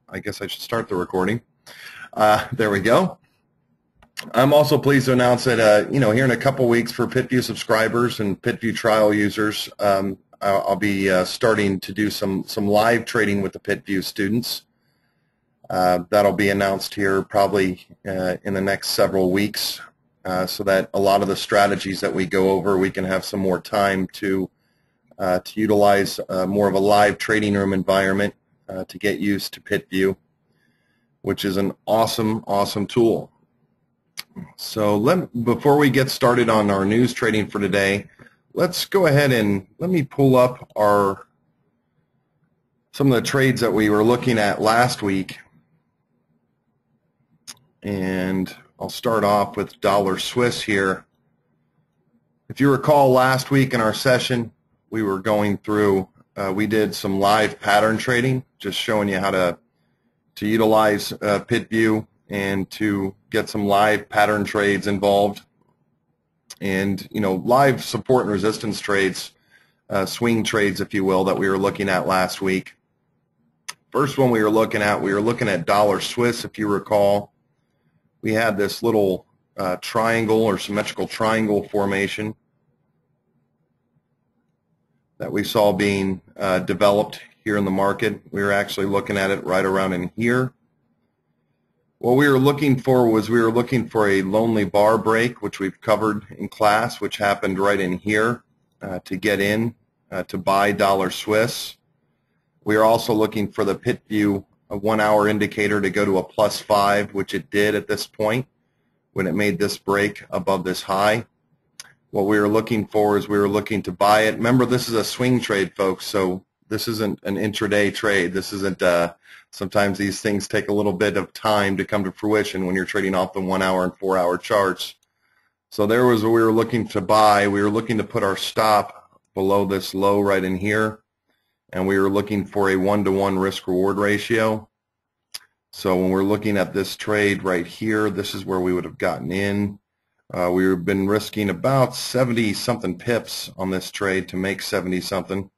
I guess I should start the recording. There we go. I'm also pleased to announce that, here in a couple weeks for PitView subscribers and PitView trial users, I'll be starting to do some live trading with the PitView students. That'll be announced here probably in the next several weeks, so that a lot of the strategies that we go over, we can have some more time to utilize more of a live trading room environment to get used to PitView, which is an awesome tool. So before we get started on our news trading for today, let's go ahead and let me pull up some of the trades that we were looking at last week. And I'll start off with dollar Swiss here. If you recall last week in our session, we were going through, we did some live pattern trading, just showing you how to utilize PitView and to get some live pattern trades involved. And, live support and resistance trades, swing trades, if you will, that we were looking at last week. First one we were looking at dollar Swiss, if you recall. We had this little triangle or symmetrical triangle formation that we saw being developed here in the market. We were actually looking at it right around in here. What we were looking for was a lonely bar break, which we've covered in class, which happened right in here to get in to buy dollar Swiss. We are also looking for the PitView 1 hour indicator to go to a +5, which it did at this point when it made this break above this high. What we were looking for is we were looking to buy it. Remember, this is a swing trade, folks, so this isn't an intraday trade. This isn't, sometimes these things take a little bit of time to come to fruition when you're trading off the 1 hour and 4 hour charts. So there was what we were looking to buy. We were looking to put our stop below this low right in here, and we were looking for a 1-to-1 risk-reward ratio. So when we're looking at this trade right here, this is where we would have gotten in. We've been risking about 70-something pips on this trade to make 70-something.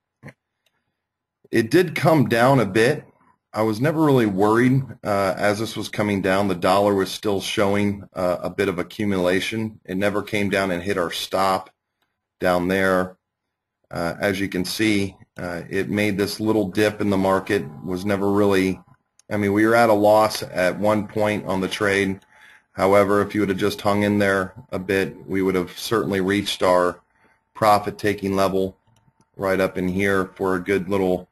It did come down a bit. I was never really worried as this was coming down. The dollar was still showing a bit of accumulation. It never came down and hit our stop down there. As you can see, it made this little dip in the market. Was never really, we were at a loss at one point on the trade. However, if you would have just hung in there a bit, we would have certainly reached our profit-taking level right up in here for a good little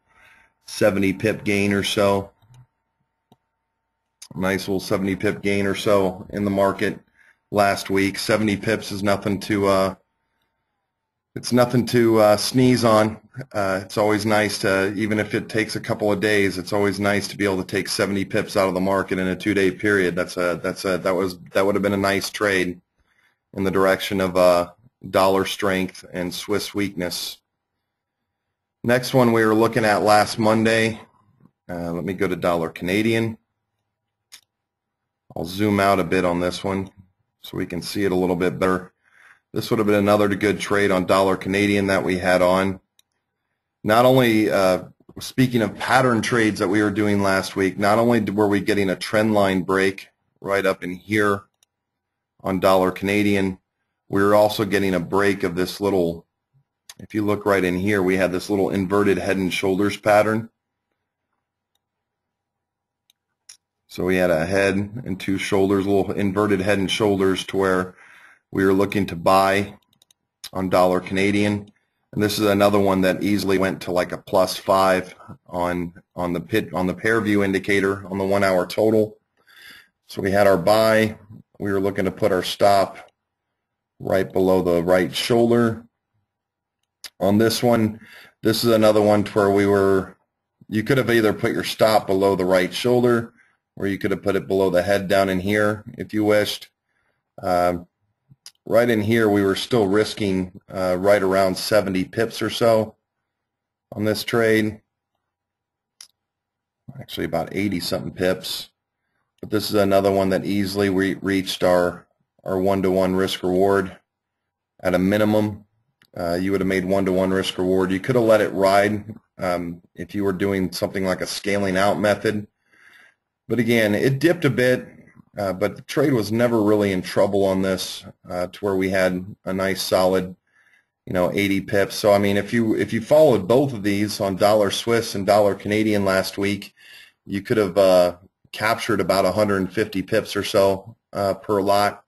70 pip gain or so. Nice little 70 pip gain or so in the market last week. 70 pips is nothing to sneeze on. It's always nice to, even if it takes a couple of days, it's always nice to be able to take 70 pips out of the market in a 2-day period. That would have been a nice trade in the direction of dollar strength and Swiss weakness. Next one we were looking at last Monday. Let me go to dollar Canadian. I'll zoom out a bit on this one so we can see it a little bit better. This would have been another good trade on dollar Canadian that we had on. Not only, speaking of pattern trades that we were doing last week, not only were we getting a trend line break right up in here on dollar Canadian, we were also getting a break of this little, if you look right in here, we had this little inverted head and shoulders pattern. So we had a head and two shoulders, a little inverted head and shoulders to where we were looking to buy on dollar Canadian. And this is another one that easily went to like a +5 on the pair view indicator on the 1 hour total. So we had our buy. We were looking to put our stop right below the right shoulder. On this one, this is another one to where you could have either put your stop below the right shoulder or you could have put it below the head down in here if you wished. Right in here, we were still risking right around 70 pips or so on this trade. Actually, about 80-something pips. But this is another one that easily reached our 1-to-1 risk-reward at a minimum. You would have made 1-to-1 risk-reward. You could have let it ride if you were doing something like a scaling out method. But again, it dipped a bit, but the trade was never really in trouble on this to where we had a nice solid, 80 pips. So I mean, if you followed both of these on dollar Swiss and dollar Canadian last week, you could have captured about 150 pips or so per lot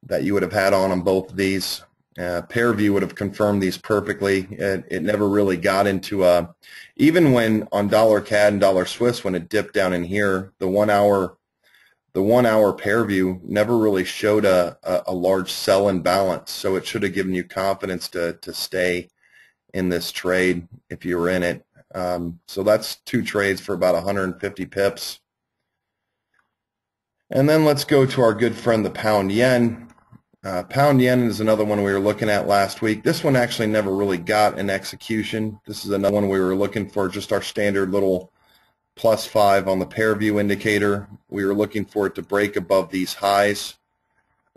that you would have had on both of these. PairView would have confirmed these perfectly. It never really got into even when on dollar CAD and dollar Swiss, when it dipped down in here, the 1 hour PairView never really showed a large sell imbalance. So it should have given you confidence to stay in this trade if you were in it. So that's two trades for about 150 pips. And then let's go to our good friend, the pound yen. Pound yen is another one we were looking at last week. This one actually never really got an execution. This is another one we were looking for, just our standard little +5 on the PairView indicator. We were looking for it to break above these highs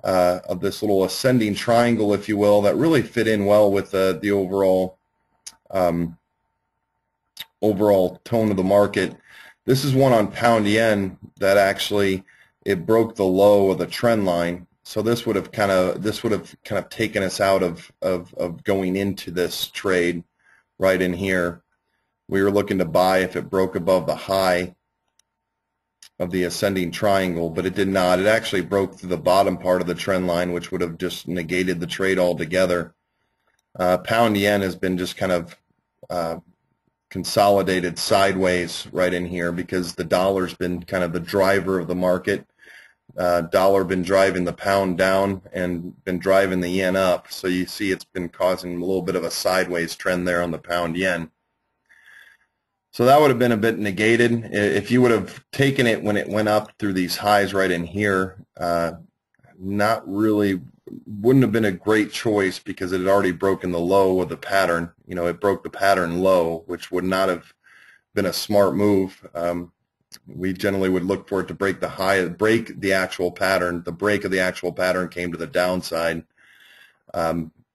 of this little ascending triangle, if you will, that really fit in well with the overall tone of the market. This is one on pound yen that actually it broke the low of the trend line. So this would have kind of taken us out of going into this trade right in here. We were looking to buy if it broke above the high of the ascending triangle, but it did not. It actually broke through the bottom part of the trend line, which would have just negated the trade altogether. Pound yen has been just kind of consolidated sideways right in here because the dollar's been kind of the driver of the market. Dollar been driving the pound down and been driving the yen up. So you see it's been causing a little bit of a sideways trend there on the pound yen. So that would have been a bit negated. If you would have taken it when it went up through these highs right in here, not really, wouldn't have been a great choice because it had already broken the low of the pattern. It broke the pattern low, which would not have been a smart move. We generally would look for it to break the high, break the actual pattern. The break of the actual pattern came to the downside.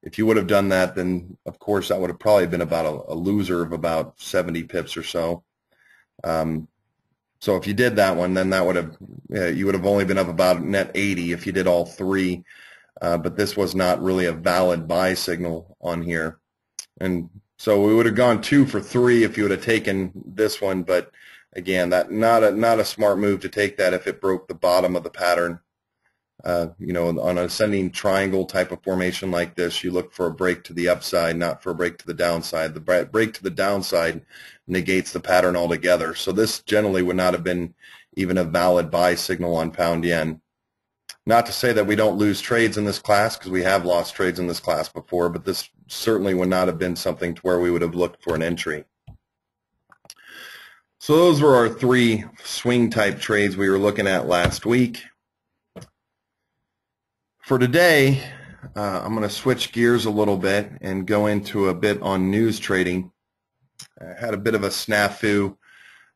If you would have done that, then of course that would have probably been about a loser of about 70 pips or so. So if you did that one, then that would have you would have only been up about net 80 if you did all three. But this was not really a valid buy signal on here, and so we would have gone 2 for 3 if you would have taken this one, but again, that not a smart move to take that if it broke the bottom of the pattern. On an ascending triangle type of formation like this, you look for a break to the upside, not for a break to the downside. The break to the downside negates the pattern altogether. So this generally would not have been even a valid buy signal on pound yen. Not to say that we don't lose trades in this class, because we have lost trades in this class before, but this certainly would not have been something to where we would have looked for an entry. So those were our 3 swing type trades we were looking at last week. For today, I'm going to switch gears a little bit and go into a bit on news trading. I had a bit of a snafu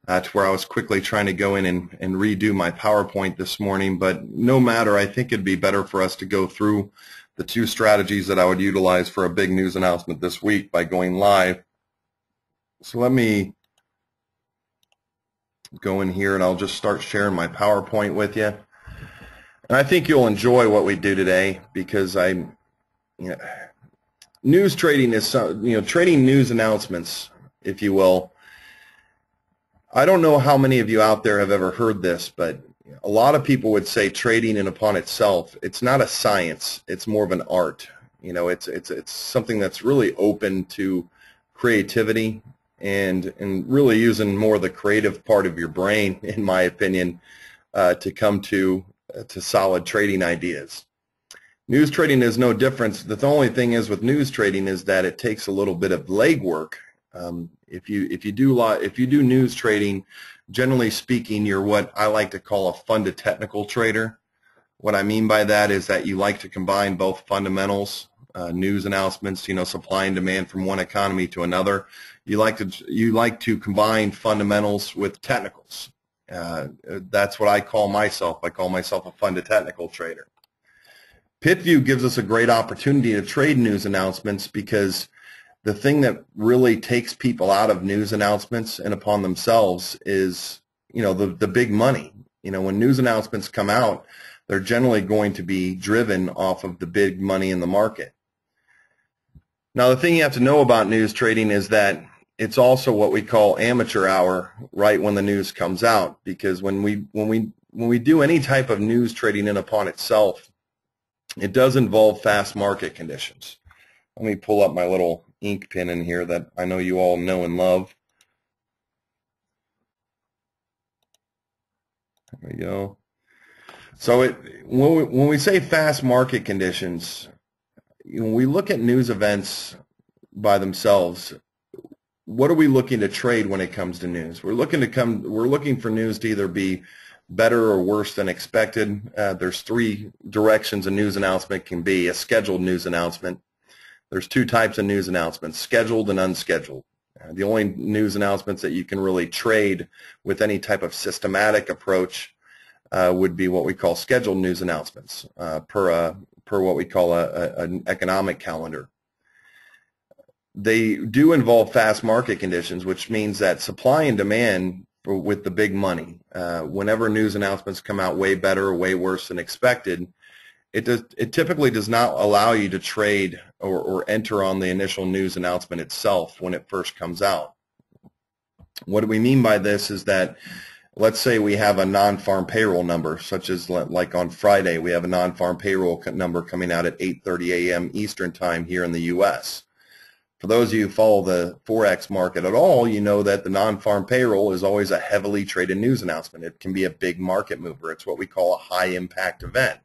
to where I was quickly trying to go in and redo my PowerPoint this morning, but no matter, I think it'd be better for us to go through the 2 strategies that I would utilize for a big news announcement this week by going live. So let me go in here and I'll just start sharing my PowerPoint with you. And I think you'll enjoy what we do today because news trading is, trading news announcements, if you will. I don't know how many of you out there have ever heard this, but a lot of people would say trading in upon itself, it's not a science, it's more of an art. It's something that's really open to creativity and really using more of the creative part of your brain, in my opinion, to come to solid trading ideas. News trading is no different. The only thing is with news trading is that it takes a little bit of legwork. If you do news trading, generally speaking, you're what I like to call a fund to technical trader. What I mean by that is that you like to combine both fundamentals, news announcements, supply and demand from one economy to another. You like to combine fundamentals with technicals. That's what I call myself. I call myself a fund to technical trader. PitView gives us a great opportunity to trade news announcements because the thing that really takes people out of news announcements and upon themselves is, the big money. You know, when news announcements come out, they're generally going to be driven off of the big money in the market. Now, the thing you have to know about news trading is that it's also what we call amateur hour right when the news comes out, because when we do any type of news trading in upon itself, it does involve fast market conditions. Let me pull up my little ink pen in here that I know you all know and love. There we go. So when we say fast market conditions, when we look at news events by themselves, what are we looking to trade when it comes to news? We're looking for news to either be better or worse than expected. There's three directions a news announcement can be. A scheduled news announcement. There's two types of news announcements, scheduled and unscheduled. The only news announcements that you can really trade with any type of systematic approach would be what we call scheduled news announcements per what we call an economic calendar. They do involve fast market conditions, which means that supply and demand with the big money. Whenever news announcements come out way better or way worse than expected, it typically does not allow you to trade or enter on the initial news announcement itself when it first comes out. What we mean by this is that, let's say we have a non-farm payroll number, such as like on Friday, we have a non-farm payroll number coming out at 8:30 a.m. Eastern time here in the U.S. For those of you who follow the Forex market at all, you know that the non-farm payroll is always a heavily traded news announcement. It can be a big market mover. It's what we call a high impact event.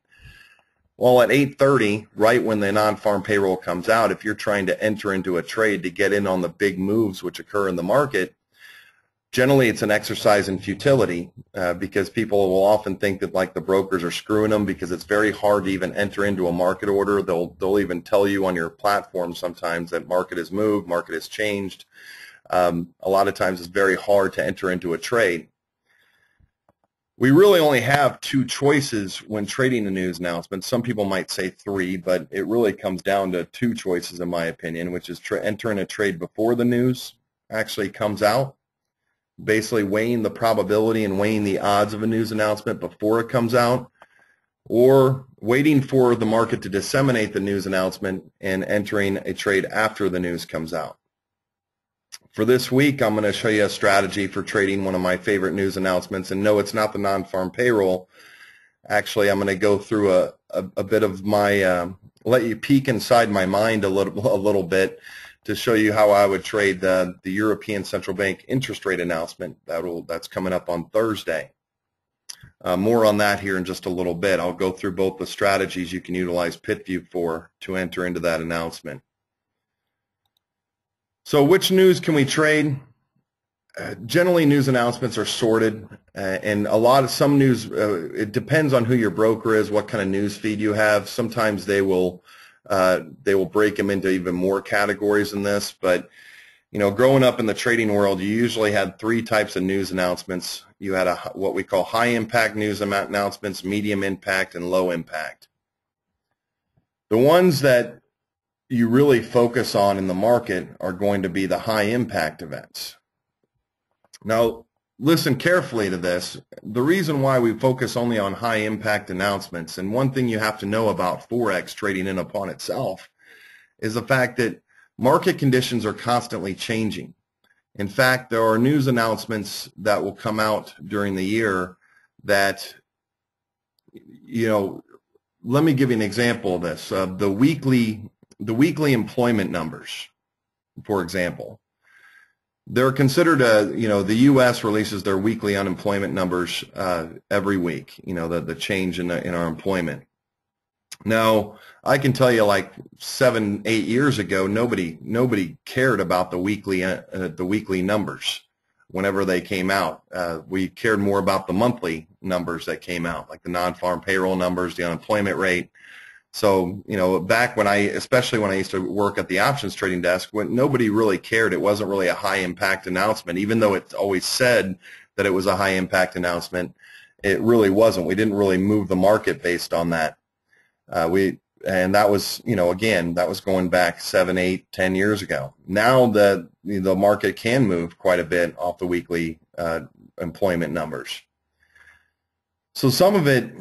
Well, at 8:30, right when the non-farm payroll comes out, if you're trying to enter into a trade to get in on the big moves which occur in the market, generally it's an exercise in futility because people will often think that like the brokers are screwing them because it's very hard to even enter into a market order. They'll even tell you on your platform sometimes that market has moved, market has changed. A lot of times it's very hard to enter into a trade. We really only have two choices when trading a news announcement. Some people might say three, but it really comes down to two choices in my opinion, which is entering a trade before the news actually comes out, basically weighing the probability and weighing the odds of a news announcement before it comes out, or waiting for the market to disseminate the news announcement and entering a trade after the news comes out. For this week, I'm going to show you a strategy for trading one of my favorite news announcements. And no, it's not the non-farm payroll. Actually, I'm going to go through a bit of my, let you peek inside my mind a little bit to show you how I would trade the European Central Bank interest rate announcement that's coming up on Thursday. More on that here in just a little bit. I'll go through both the strategies you can utilize PitView for to enter into that announcement. So which news can we trade? Generally, news announcements are sorted, and some news, it depends on who your broker is, what kind of news feed you have. Sometimes they will break them into even more categories than this, but you know, growing up in the trading world, you usually had three types of news announcements. You had what we call high impact news announcements, medium impact, and low impact. The ones that you really focus on in the market are going to be the high impact events. Now, listen carefully to this. The reason why we focus only on high impact announcements, and one thing you have to know about Forex trading in upon itself, is the fact that market conditions are constantly changing. In fact, there are news announcements that will come out during the year that, you know, let me give you an example of this. The weekly employment numbers, for example, they're considered you know, the U.S. releases their weekly unemployment numbers every week, you know, the change in our employment. Now, I can tell you like 7, 8 years ago, nobody cared about the weekly numbers whenever they came out. We cared more about the monthly numbers that came out, like the non-farm payroll numbers, the unemployment rate. So, you know, back when especially when I used to work at the options trading desk, when nobody really cared, it wasn't really a high impact announcement. Even though it always said that it was a high impact announcement, it really wasn't. We didn't really move the market based on that. And that was, you know, again, that was going back 7, 8, 10 years ago. Now the market can move quite a bit off the weekly employment numbers. So some of it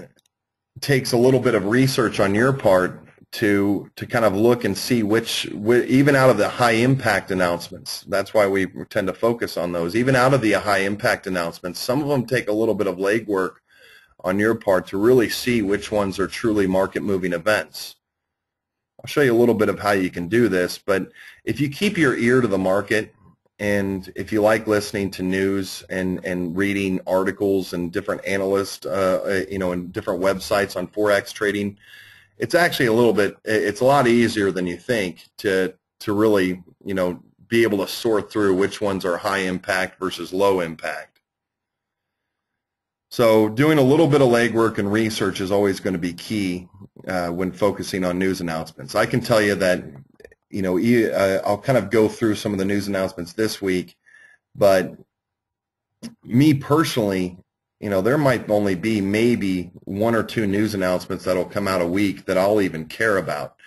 takes a little bit of research on your part to kind of look and see which, even out of the high impact announcements, that's why we tend to focus on those. Even out of the high impact announcements, some of them take a little bit of legwork on your part to really see which ones are truly market moving events. I'll show you a little bit of how you can do this, but if you keep your ear to the market, and if you like listening to news and reading articles and different analysts, and different websites on Forex trading, it's actually it's a lot easier than you think to really, be able to sort through which ones are high impact versus low impact. So doing a little bit of legwork and research is always going to be key when focusing on news announcements. I can tell you that, I'll kind of go through some of the news announcements this week, but me personally, there might only be maybe 1 or 2 news announcements that'll come out a week that I'll even care about.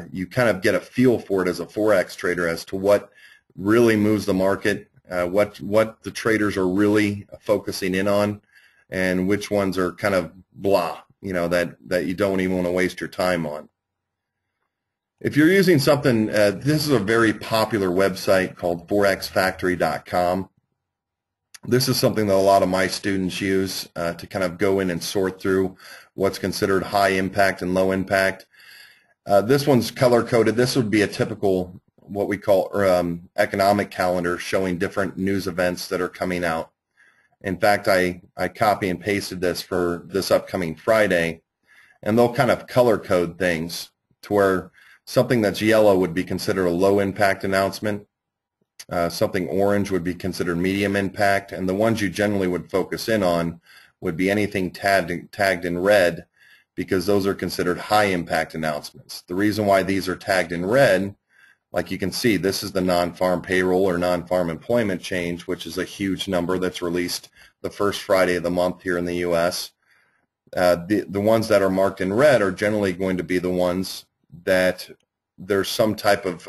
You kind of get a feel for it as a Forex trader as to what really moves the market, what the traders are really focusing in on, and which ones are kind of blah, that you don't even want to waste your time on. If you're using something, this is a very popular website called forexfactory.com. This is something that a lot of my students use to kind of go in and sort through what's considered high impact and low impact. This one's color coded. This would be a typical, what we call economic calendar, showing different news events that are coming out. In fact, I copy and pasted this for this upcoming Friday, and they'll kind of color code things to where something that's yellow would be considered a low impact announcement. Something orange would be considered medium impact, and the ones you generally would focus in on would be anything tagged in red, because those are considered high impact announcements. The reason why these are tagged in red, like you can see, this is the non-farm payroll or non-farm employment change, which is a huge number that's released the first Friday of the month here in the U.S. The ones that are marked in red are generally going to be the ones that there's some type of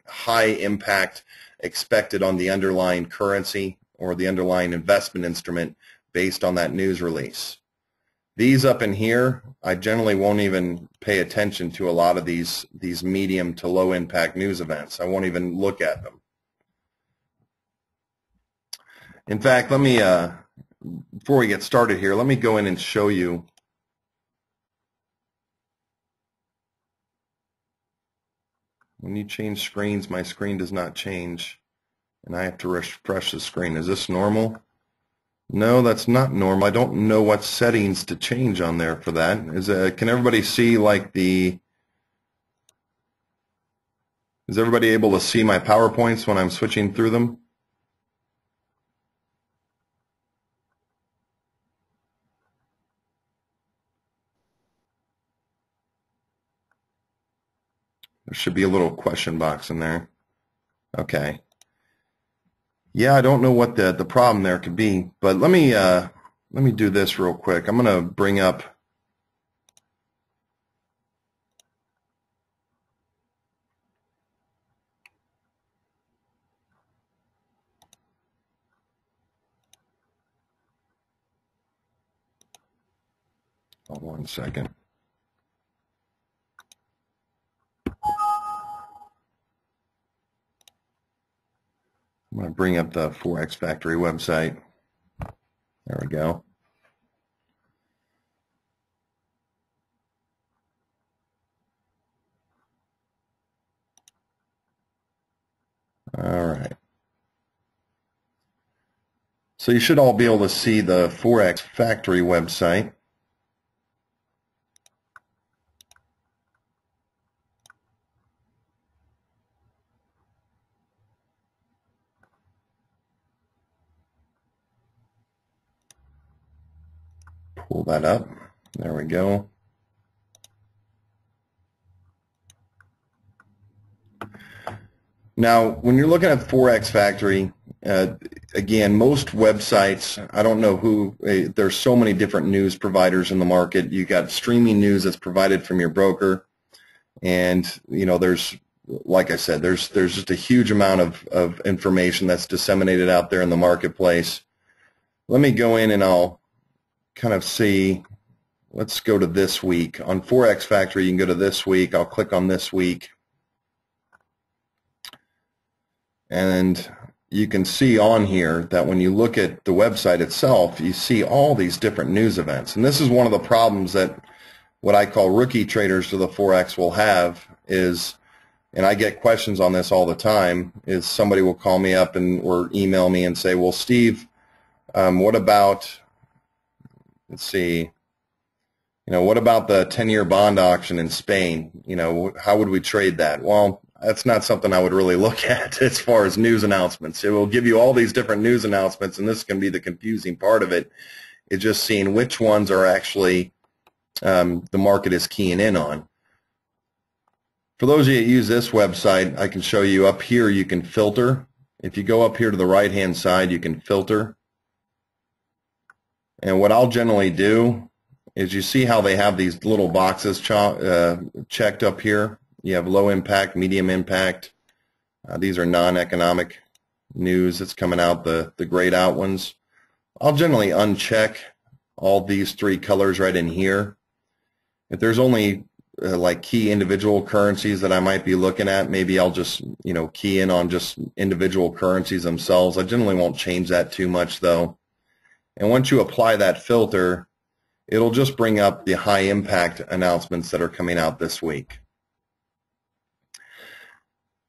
high impact expected on the underlying currency or the underlying investment instrument based on that news release. These up in here, I generally won't even pay attention to a lot of these medium to low impact news events. I won't even look at them. In fact, let me, before we get started here, let me go in and show you. When you change screens, my screen does not change, and I have to refresh the screen. Is this normal? No, that's not normal. I don't know what settings to change on there for that. Can everybody see is everybody able to see my PowerPoints when I'm switching through them? There should be a little question box in there. Okay. Yeah, I don't know what the problem there could be, but let me do this real quick. I'm going to bring up hold on 1 second. I'm going to bring up the Forex Factory website. There we go. All right. So you should all be able to see the Forex Factory website. Pull that up. There we go. Now, when you're looking at Forex Factory, again, most websites, I don't know who, there's so many different news providers in the market. You got streaming news that's provided from your broker, and there's, like I said, there's just a huge amount of information that's disseminated out there in the marketplace. Let me go in and I'll kind of see, let's go to this week. On Forex Factory, you can go to this week. I'll click on this week. And you can see on here that when you look at the website itself, you see all these different news events. And this is one of the problems that what I call rookie traders to the Forex will have is, and I get questions on this all the time, is somebody will call me up or email me and say, well, Steve, what about, let's see, what about the 10-year bond auction in Spain? How would we trade that? Well, that's not something I would really look at as far as news announcements. It will give you all these different news announcements, and this can be the confusing part of it. It's just seeing which ones are actually the market is keying in on. For those of you that use this website, I can show you up here you can filter. If you go up here to the right-hand side, you can filter. And what I'll generally do is you see how they have these little boxes checked up here. You have low impact, medium impact. These are non-economic news that's coming out, the grayed out ones. I'll generally uncheck all these three colors right in here. If there's only like key individual currencies that I might be looking at, maybe I'll just key in on just individual currencies themselves. I generally won't change that too much though. And once you apply that filter, it'll just bring up the high impact announcements that are coming out this week.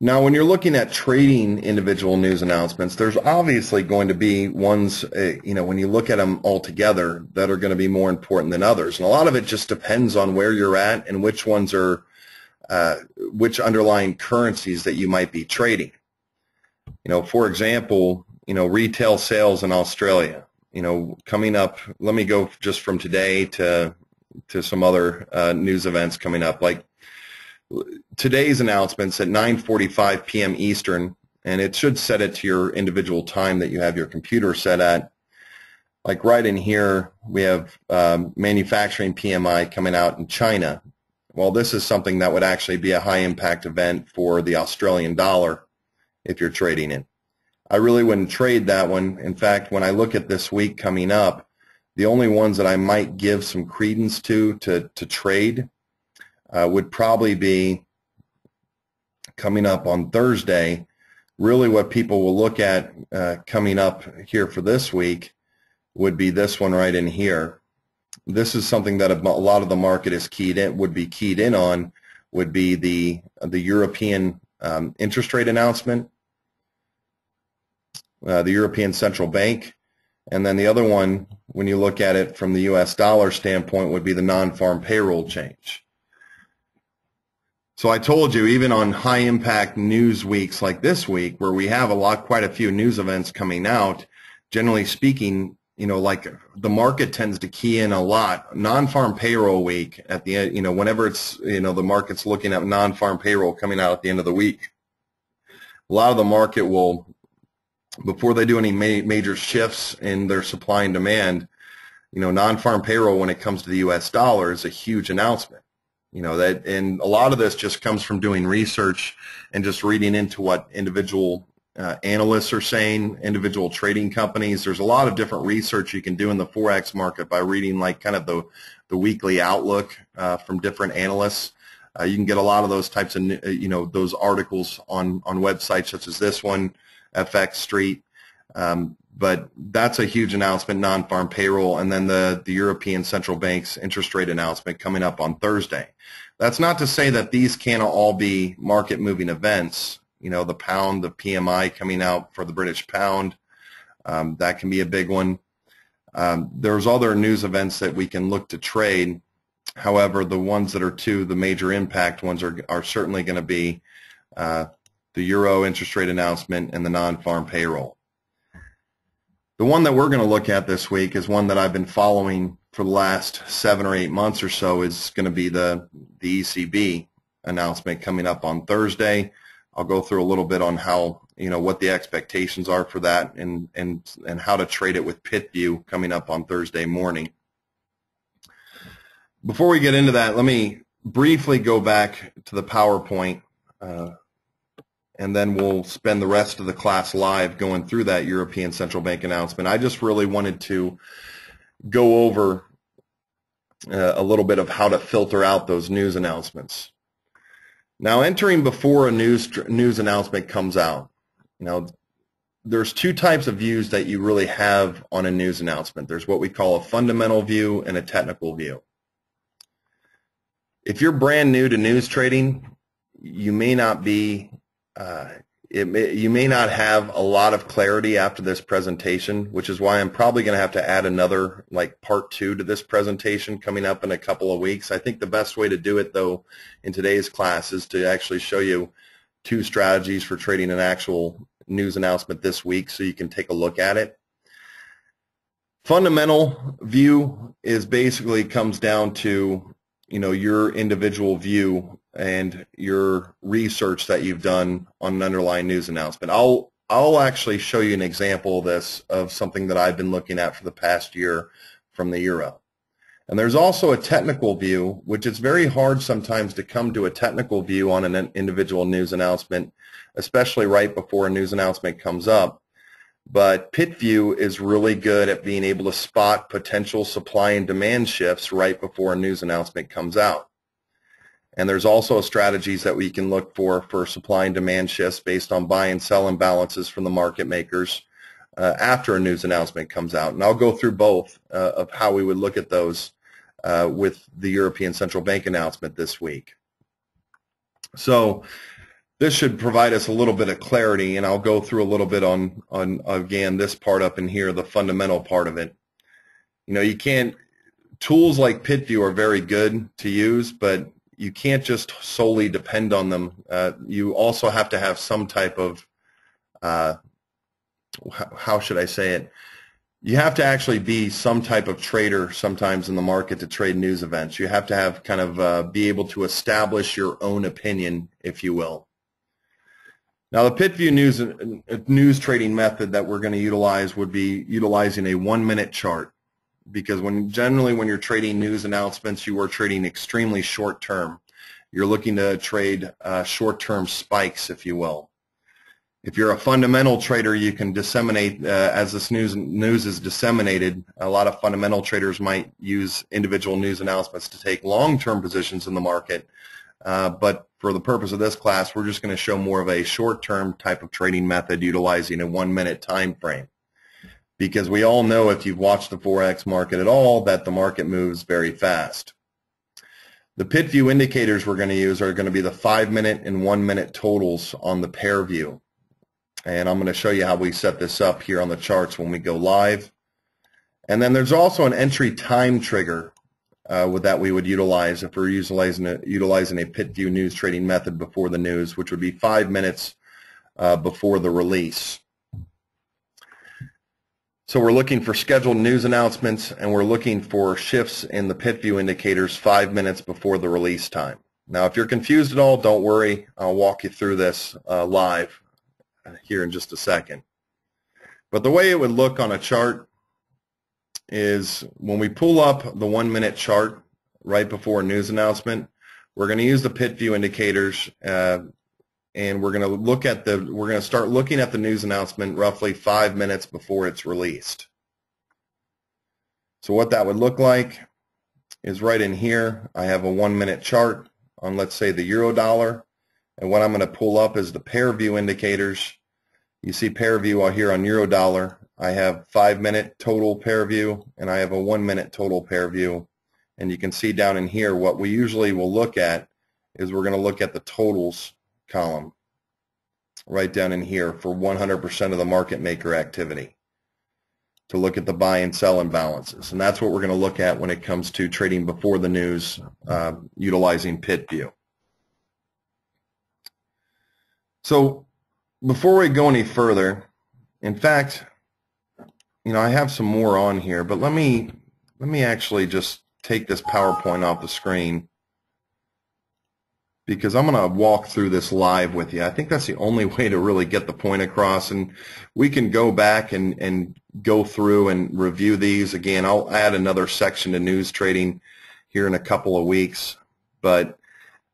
Now, when you're looking at trading individual news announcements, there's obviously going to be ones, when you look at them all together, that are going to be more important than others. And a lot of it just depends on where you're at and which ones are, which underlying currencies that you might be trading. For example, retail sales in Australia, coming up, let me go just from today to some other news events coming up, like today's announcements at 9:45 p.m. Eastern, and it should set it to your individual time that you have your computer set at. Like right in here, we have manufacturing PMI coming out in China. Well, this is something that would actually be a high impact event for the Australian dollar if you're trading it. I really wouldn't trade that one. In fact, when I look at this week coming up, the only ones that I might give some credence to trade would probably be coming up on Thursday. Really what people will look at coming up here for this week would be this one right in here. This is something that a lot of the market is would be keyed in on, would be the European interest rate announcement, the European Central Bank, and then the other one, when you look at it from the US dollar standpoint, would be the non-farm payroll change. So I told you, even on high impact news weeks like this week, where we have quite a few news events coming out, generally speaking, like the market tends to key in a lot. Non-farm payroll week at the end, whenever it's, the market's looking at non-farm payroll coming out at the end of the week, a lot of the market will, before they do any major shifts in their supply and demand, non-farm payroll when it comes to the US dollar is a huge announcement. And a lot of this just comes from doing research and just reading into what individual analysts are saying, individual trading companies. There's a lot of different research you can do in the Forex market by reading like kind of the weekly outlook from different analysts. You can get a lot of those types of, those articles on websites such as this one, FX Street. But that's a huge announcement, non-farm payroll, and then the European Central Bank's interest rate announcement coming up on Thursday. That's not to say that these can't all be market-moving events. The pound, the PMI coming out for the British pound, that can be a big one. There's other news events that we can look to trade. However, the ones that are the major impact ones are certainly going to be the Euro interest rate announcement and the non-farm payroll. The one that we're going to look at this week is one that I've been following for the last 7 or 8 months or so, is going to be the ECB announcement coming up on Thursday. I'll go through a little bit on how, what the expectations are for that and how to trade it with PitView coming up on Thursday morning. Before we get into that, let me briefly go back to the PowerPoint and then we'll spend the rest of the class live going through that European Central Bank announcement. I just really wanted to go over a little bit of how to filter out those news announcements. Now, entering before a news announcement comes out, there's two types of views that you really have on a news announcement. There's what we call a fundamental view and a technical view. If you're brand new to news trading, you may not be you may not have a lot of clarity after this presentation, which is why I'm probably going to have to add another part 2 to this presentation coming up in a couple of weeks. I think the best way to do it, though, in today's class is to actually show you 2 strategies for trading an actual news announcement this week so you can take a look at it. Fundamental view is basically comes down to your individual view and your research that you've done on an underlying news announcement. I'll actually show you an example of this, of something that I've been looking at for the past year from the Euro. And there's also a technical view, which is very hard sometimes to come to a technical view on an individual news announcement, especially right before a news announcement comes up. But PitView is really good at being able to spot potential supply and demand shifts right before a news announcement comes out. And there's also strategies that we can look for supply and demand shifts based on buy and sell imbalances from the market makers after a news announcement comes out. And I'll go through both of how we would look at those with the European Central Bank announcement this week. So this should provide us a little bit of clarity, and I'll go through a little bit on again, this part up in here, the fundamental part of it. You can't, tools like PitView are very good to use, but you can't just solely depend on them. You also have to have some type of, how should I say it? You have to actually be some type of trader sometimes in the market to trade news events. You have to have kind of be able to establish your own opinion, if you will. Now, the PitView news trading method that we're going to utilize would be utilizing a 1-minute chart, because generally when you're trading news announcements, you are trading extremely short term. You're looking to trade short-term spikes, if you will. If you're a fundamental trader, you can disseminate, as this news is disseminated, a lot of fundamental traders might use individual news announcements to take long-term positions in the market. But for the purpose of this class, we're just going to show more of a short-term type of trading method utilizing a 1-minute time frame. Because we all know, if you've watched the Forex market at all, that the market moves very fast. The PitView indicators we're going to use are going to be the 5-minute and 1-minute totals on the pair view. And I'm going to show you how we set this up here on the charts when we go live. And then there's also an entry time trigger that we would utilize if we're utilizing a PitView news trading method before the news, which would be 5 minutes before the release. So we're looking for scheduled news announcements, and we're looking for shifts in the PitView indicators 5 minutes before the release time. Now, if you're confused at all, don't worry. I'll walk you through this live here in just a second. But the way it would look on a chart is when we pull up the 1-minute chart right before a news announcement, we're going to use the PitView indicators, and we're going to start looking at the news announcement roughly 5 minutes before it's released. So what that would look like is right in here. I have a 1-minute chart on, let's say, the euro dollar, and what I'm going to pull up is the pair view indicators. You see pair view here on euro dollar. I have 5-minute total pair view, and I have a 1-minute total pair view. And you can see down in here what we usually will look at is we're going to look at the totals column right down in here for 100% of the market maker activity to look at the buy and sell imbalances. And that's what we're going to look at when it comes to trading before the news utilizing PitView. So before we go any further, in fact, I have some more on here, but let me actually just take this PowerPoint off the screen, because I'm going to walk through this live with you. I think that's the only way to really get the point across, and we can go back and go through and review these. Again, I'll add another section to news trading here in a couple of weeks, but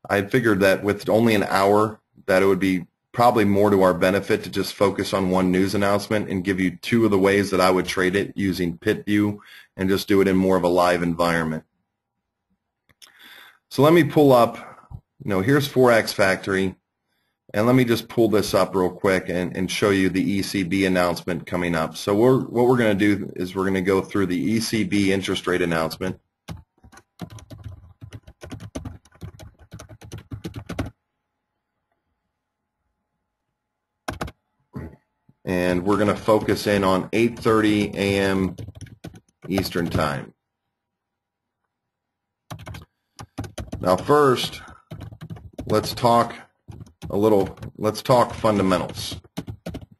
I figured that with only an hour that it would be probably more to our benefit to just focus on one news announcement and give you 2 of the ways that I would trade it using PitView and just do it in more of a live environment. So let me pull up, here's Forex Factory, and let me just pull this up real quick and show you the ECB announcement coming up. So what we're going to do is we're going to go through the ECB interest rate announcement. And we're going to focus in on 8:30 a.m. Eastern Time. Now first, let's talk fundamentals.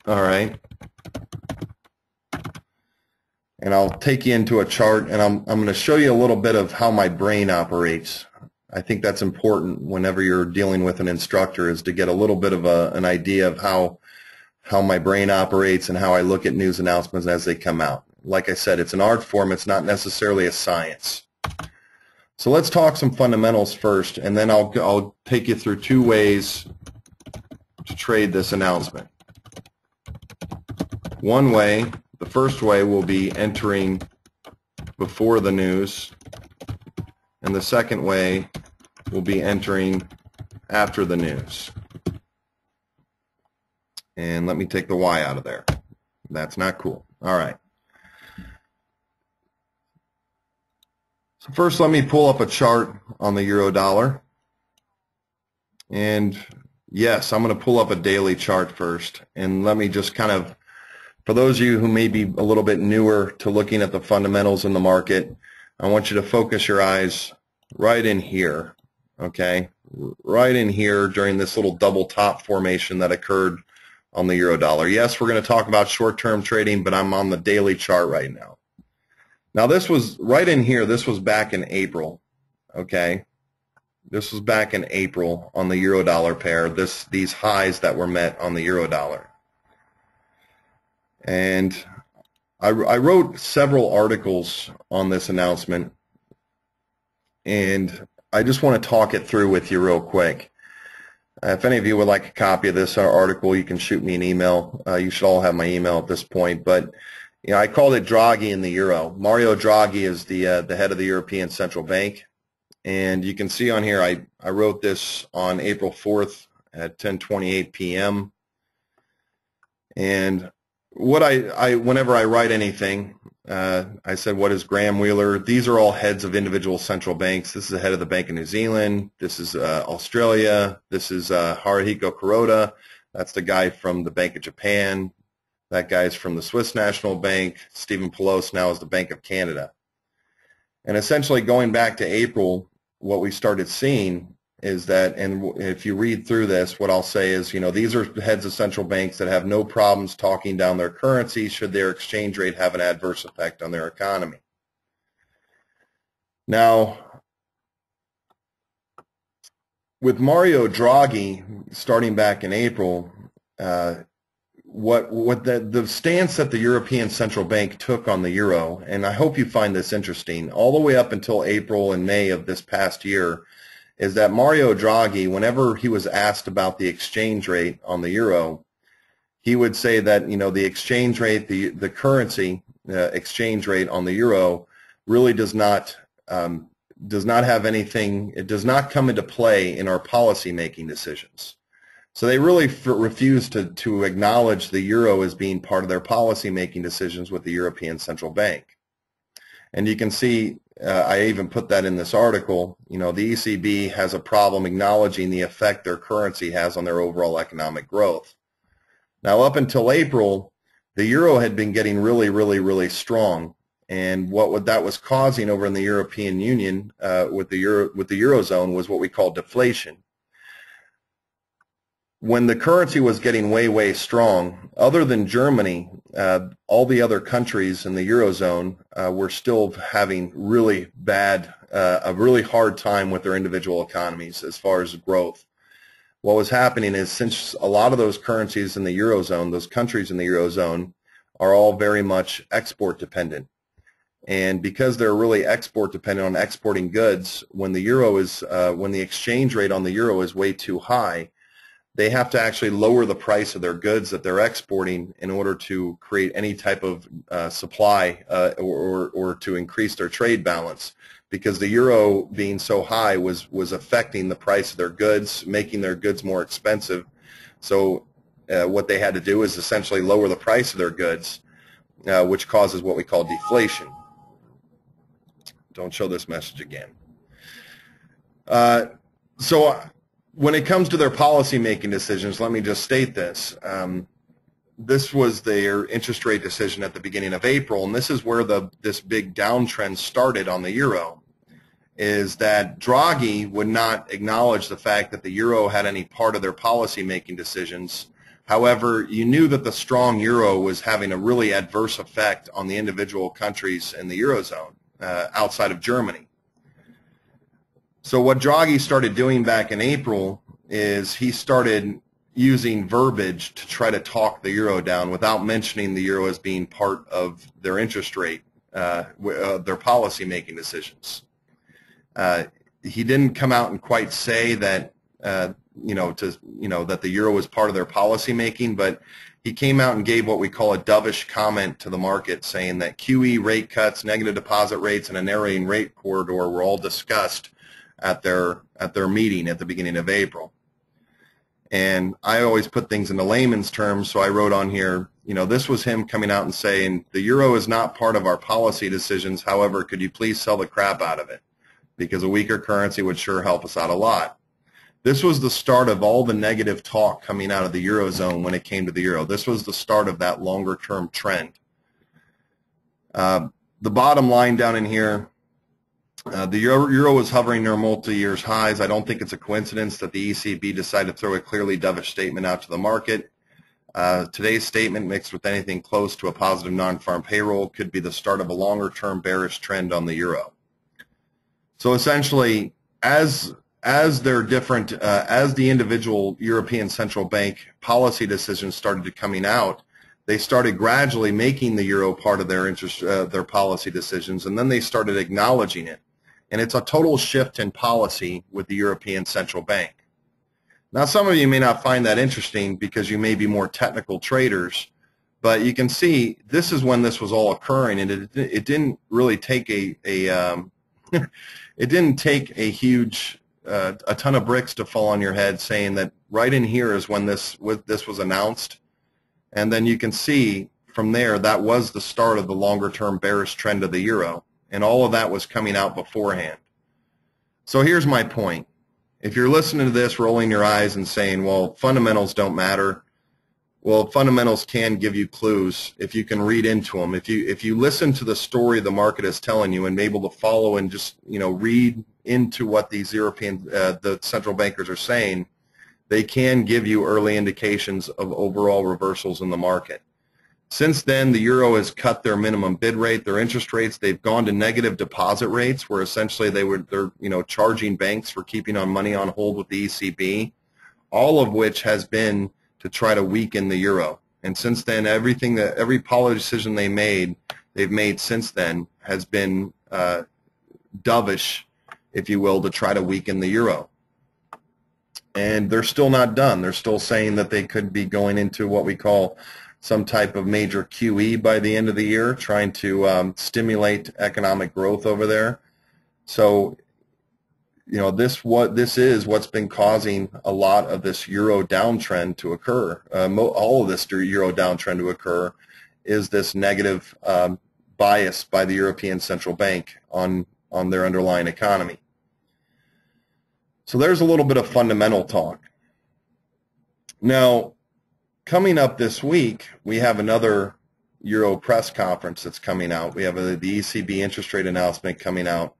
All right. And I'll take you into a chart, and I'm going to show you a little bit of how my brain operates. I think that's important whenever you're dealing with an instructor, is to get a little bit of an idea of how my brain operates and how I look at news announcements as they come out. Like I said, it's an art form. It's not necessarily a science. So let's talk some fundamentals first, and then I'll take you through two ways to trade this announcement. One way, the first way, will be entering before the news, and the second way will be entering after the news. And let me take the Y out of there. That's not cool. All right. So first, let me pull up a chart on the euro dollar. And yes, I'm going to pull up a daily chart first. And let me just kind of, for those of you who may be a little bit newer to looking at the fundamentals in the market, I want you to focus your eyes right in here, okay? Right in here during this little double top formation that occurred on the euro dollar. Yes, we're going to talk about short-term trading, but I'm on the daily chart right now. Now this was right in here. This was back in April, okay? This was back in April on the euro dollar pair. These highs that were met on the euro dollar. And I wrote several articles on this announcement, and I just want to talk it through with you real quick. If any of you would like a copy of this article, you can shoot me an email. You should all have my email at this point. But I called it Draghi and the Euro. Mario Draghi is the head of the European Central Bank. And you can see on here, I wrote this on April 4th at 10:28 p.m. And what whenever I write anything, I said, what is Graham Wheeler? These are all heads of individual central banks. This is the head of the Bank of New Zealand. This is Australia. This is Haruhiko Kuroda. That's the guy from the Bank of Japan. That guy's from the Swiss National Bank. Stephen Pelosi now is the Bank of Canada. And essentially going back to April, what we started seeing is that, and if you read through this, what I'll say is, these are heads of central banks that have no problems talking down their currency should their exchange rate have an adverse effect on their economy. Now, with Mario Draghi starting back in April, what the stance that the European Central Bank took on the euro, and I hope you find this interesting, all the way up until April and May of this past year, is that Mario Draghi, whenever he was asked about the exchange rate on the euro, he would say that the exchange rate, the currency exchange rate on the euro, really does not have anything. It does not come into play in our policy making decisions. So they really refuse to acknowledge the euro as being part of their policy making decisions with the European Central Bank. And you can see, I even put that in this article, the ECB has a problem acknowledging the effect their currency has on their overall economic growth. Now, up until April, the euro had been getting really, really, really strong. And what that was causing over in the European Union with the Eurozone was what we call deflation. When the currency was getting way, way strong, other than Germany, all the other countries in the Eurozone were still having really bad, a really hard time with their individual economies as far as growth. What was happening is, since a lot of those currencies in the Eurozone, those countries in the Eurozone, are all very much export dependent. And because they're really export dependent on exporting goods, when the euro is, when the exchange rate on the euro is way too high, they have to actually lower the price of their goods that they're exporting in order to create any type of supply or to increase their trade balance, because the euro being so high was affecting the price of their goods, making their goods more expensive. So what they had to do is essentially lower the price of their goods, which causes what we call deflation. Don't show this message again. So when it comes to their policy-making decisions, let me just state this. This was their interest rate decision at the beginning of April, and this is where this big downtrend started on the euro, is that Draghi would not acknowledge the fact that the euro had any part of their policy-making decisions. However, you knew that the strong euro was having a really adverse effect on the individual countries in the eurozone outside of Germany. So what Draghi started doing back in April is he started using verbiage to try to talk the euro down without mentioning the euro as being part of their interest rate, their policy-making decisions. He didn't come out and quite say that that the euro was part of their policy-making, but he came out and gave what we call a dovish comment to the market, saying that QE rate cuts, negative deposit rates, and a narrowing rate corridor were all discussed at their meeting at the beginning of April. And I always put things into layman's terms, so I wrote on here, this was him coming out and saying, the euro is not part of our policy decisions, however, could you please sell the crap out of it? Because a weaker currency would sure help us out a lot. This was the start of all the negative talk coming out of the eurozone when it came to the euro. This was the start of that longer-term trend. The bottom line down in here, the euro is hovering near multi-year highs. I don't think it's a coincidence that the ECB decided to throw a clearly dovish statement out to the market. Today's statement, mixed with anything close to a positive non-farm payroll, could be the start of a longer-term bearish trend on the euro. So essentially, as their different, as the individual European Central Bank policy decisions started coming out, they started gradually making the euro part of their policy decisions, and then they started acknowledging it. And it's a total shift in policy with the European Central Bank. Now, some of you may not find that interesting because you may be more technical traders, but you can see this is when this was all occurring, and it didn't really take it didn't take a huge a ton of bricks to fall on your head, saying that right in here is when this was announced. And then you can see from there that was the start of the longer-term bearish trend of the euro. And all of that was coming out beforehand. So here's my point. If you're listening to this, rolling your eyes and saying, well, fundamentals don't matter, well, fundamentals can give you clues if you can read into them. If you listen to the story the market is telling you and be able to follow and just read into what these the central bankers are saying, they can give you early indications of overall reversals in the market. Since then, the euro has cut their minimum bid rate, their interest rates. They've gone to negative deposit rates, where essentially they're charging banks for keeping on money on hold with the ECB, all of which has been to try to weaken the euro. And since then, every policy decision they've made since then has been dovish, if you will, to try to weaken the euro. And they're still not done. They're still saying that they could be going into what we call some type of major QE by the end of the year, trying to stimulate economic growth over there. So, this is what's been causing a lot of this euro downtrend to occur. All of this euro downtrend to occur is this negative bias by the European Central Bank on their underlying economy. So there's a little bit of fundamental talk. Now, coming up this week, we have another Euro press conference that's coming out. We have the ECB interest rate announcement coming out.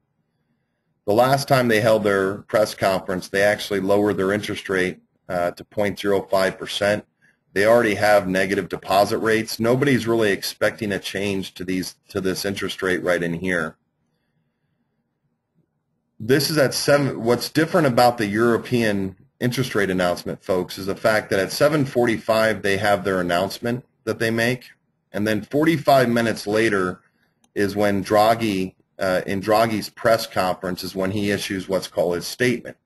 The last time they held their press conference, they actually lowered their interest rate to 0.05%. They already have negative deposit rates. Nobody's really expecting a change to this interest rate right in here. This is at 7. What's different about the European interest rate announcement, folks, is the fact that at 7:45 they have their announcement that they make, and then 45 minutes later is when Draghi, in Draghi's press conference, is when he issues what's called his statement.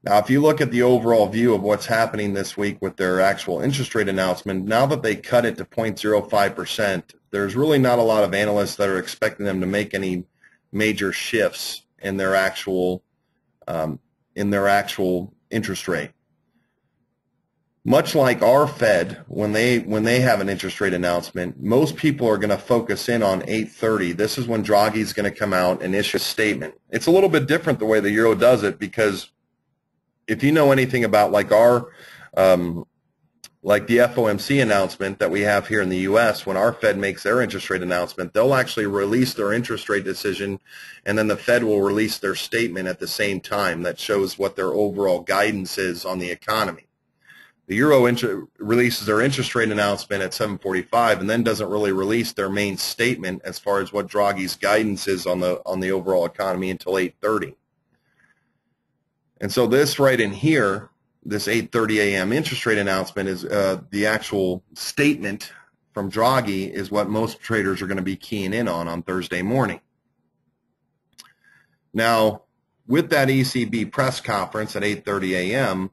Now, if you look at the overall view of what's happening this week with their actual interest rate announcement, now that they cut it to 0.05%, there's really not a lot of analysts that are expecting them to make any major shifts in their actual interest rate. Much like our Fed, when they have an interest rate announcement, most people are going to focus in on 8:30. This is when Draghi's going to come out and issue a statement. It's a little bit different the way the euro does it, because if you know anything about like our like the FOMC announcement that we have here in the U.S., when our Fed makes their interest rate announcement, they'll actually release their interest rate decision, and then the Fed will release their statement at the same time that shows what their overall guidance is on the economy. The euro releases their interest rate announcement at 7:45, and then doesn't really release their main statement as far as what Draghi's guidance is on the overall economy until 8:30. And so this right in here, this 8:30 a.m. interest rate announcement is the actual statement from Draghi is what most traders are going to be keying in on Thursday morning. Now, with that ECB press conference at 8:30 a.m.,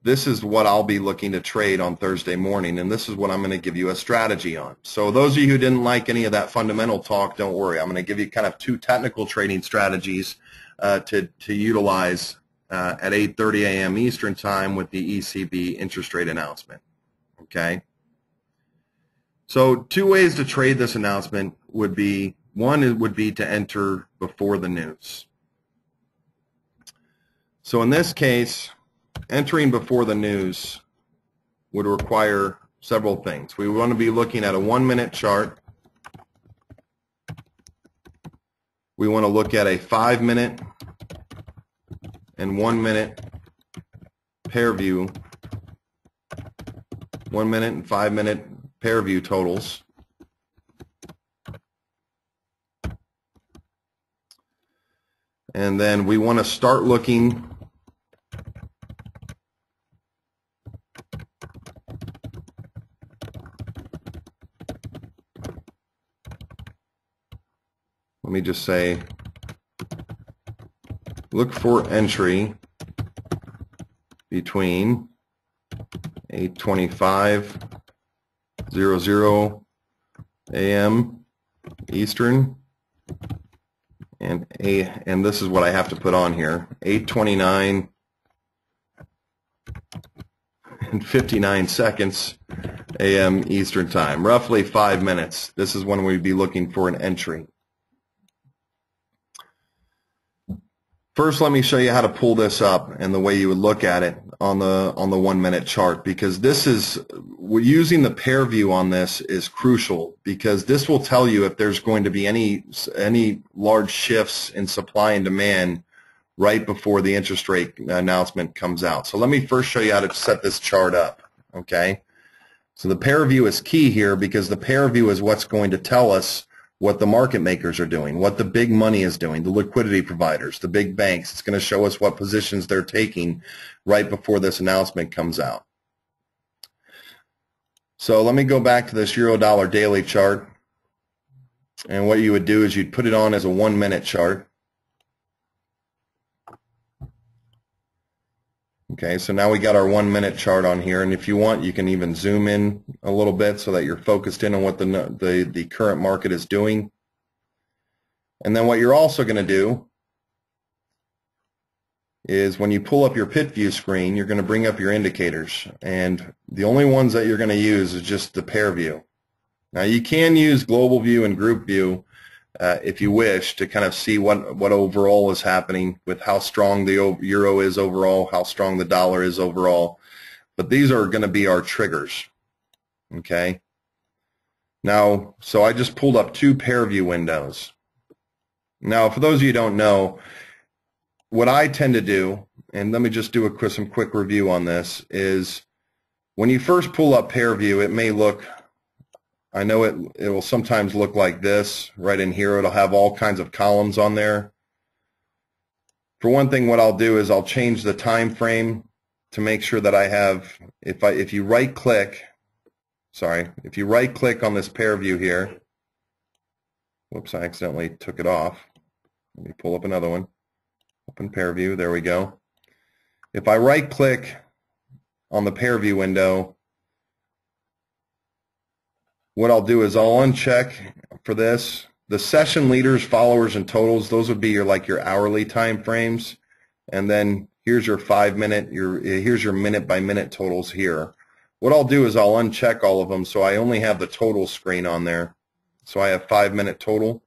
this is what I'll be looking to trade on Thursday morning, and this is what I'm going to give you a strategy on. So those of you who didn't like any of that fundamental talk, don't worry. I'm going to give you kind of two technical trading strategies to utilize at 8:30 a.m. Eastern Time with the ECB interest rate announcement. Okay? So two ways to trade this announcement would be, one would be to enter before the news. So in this case, entering before the news would require several things. We want to be looking at a 1-minute chart. We want to look at a 5-minute and 1-minute pair view, 1-minute and 5-minute pair view totals. And then we want to start looking let me just say, look for entry between 8:25:00 a.m. Eastern and this is what I have to put on here, 8:29 and 59 seconds a.m. Eastern Time, roughly 5 minutes. This is when we'd be looking for an entry. First, let me show you how to pull this up and the way you would look at it on the 1-minute chart, because this is, using the pair view on this is crucial, because this will tell you if there's going to be any large shifts in supply and demand right before the interest rate announcement comes out. So let me first show you how to set this chart up. Okay, so the pair view is key here, because the pair view is what's going to tell us what the market makers are doing, what the big money is doing, the liquidity providers, the big banks. It's going to show us what positions they're taking right before this announcement comes out. So let me go back to this euro-dollar daily chart. And what you would do is you'd put it on as a 1-minute chart. Okay, so now we got our 1-minute chart on here, and if you want, you can even zoom in a little bit so that you're focused in on what the current market is doing. And then what you're also going to do is when you pull up your PitView screen, you're going to bring up your indicators, and the only ones that you're going to use is just the pair view. Now you can use global view and group view if you wish, to kind of see what overall is happening with how strong the euro is overall, how strong the dollar is overall. But these are going to be our triggers. Okay. Now, so I just pulled up two pair view windows. Now, for those of you who don't know, what I tend to do, and let me just do some quick review on this, is when you first pull up pair view, it may look, I know it will sometimes look like this right in here. It'll have all kinds of columns on there. For one thing, what I'll do is I'll change the time frame to make sure that I have, if you right click on this pair view here, whoops, I accidentally took it off. Let me pull up another one. Open pair view, there we go. If I right click on the pair view window, what I'll do is I'll uncheck for this. The session leaders, followers, and totals, those would be your hourly time frames. And then here's your 5 minute, here's your minute by minute totals here. What I'll do is I'll uncheck all of them so I only have the total screen on there. So I have 5 minute total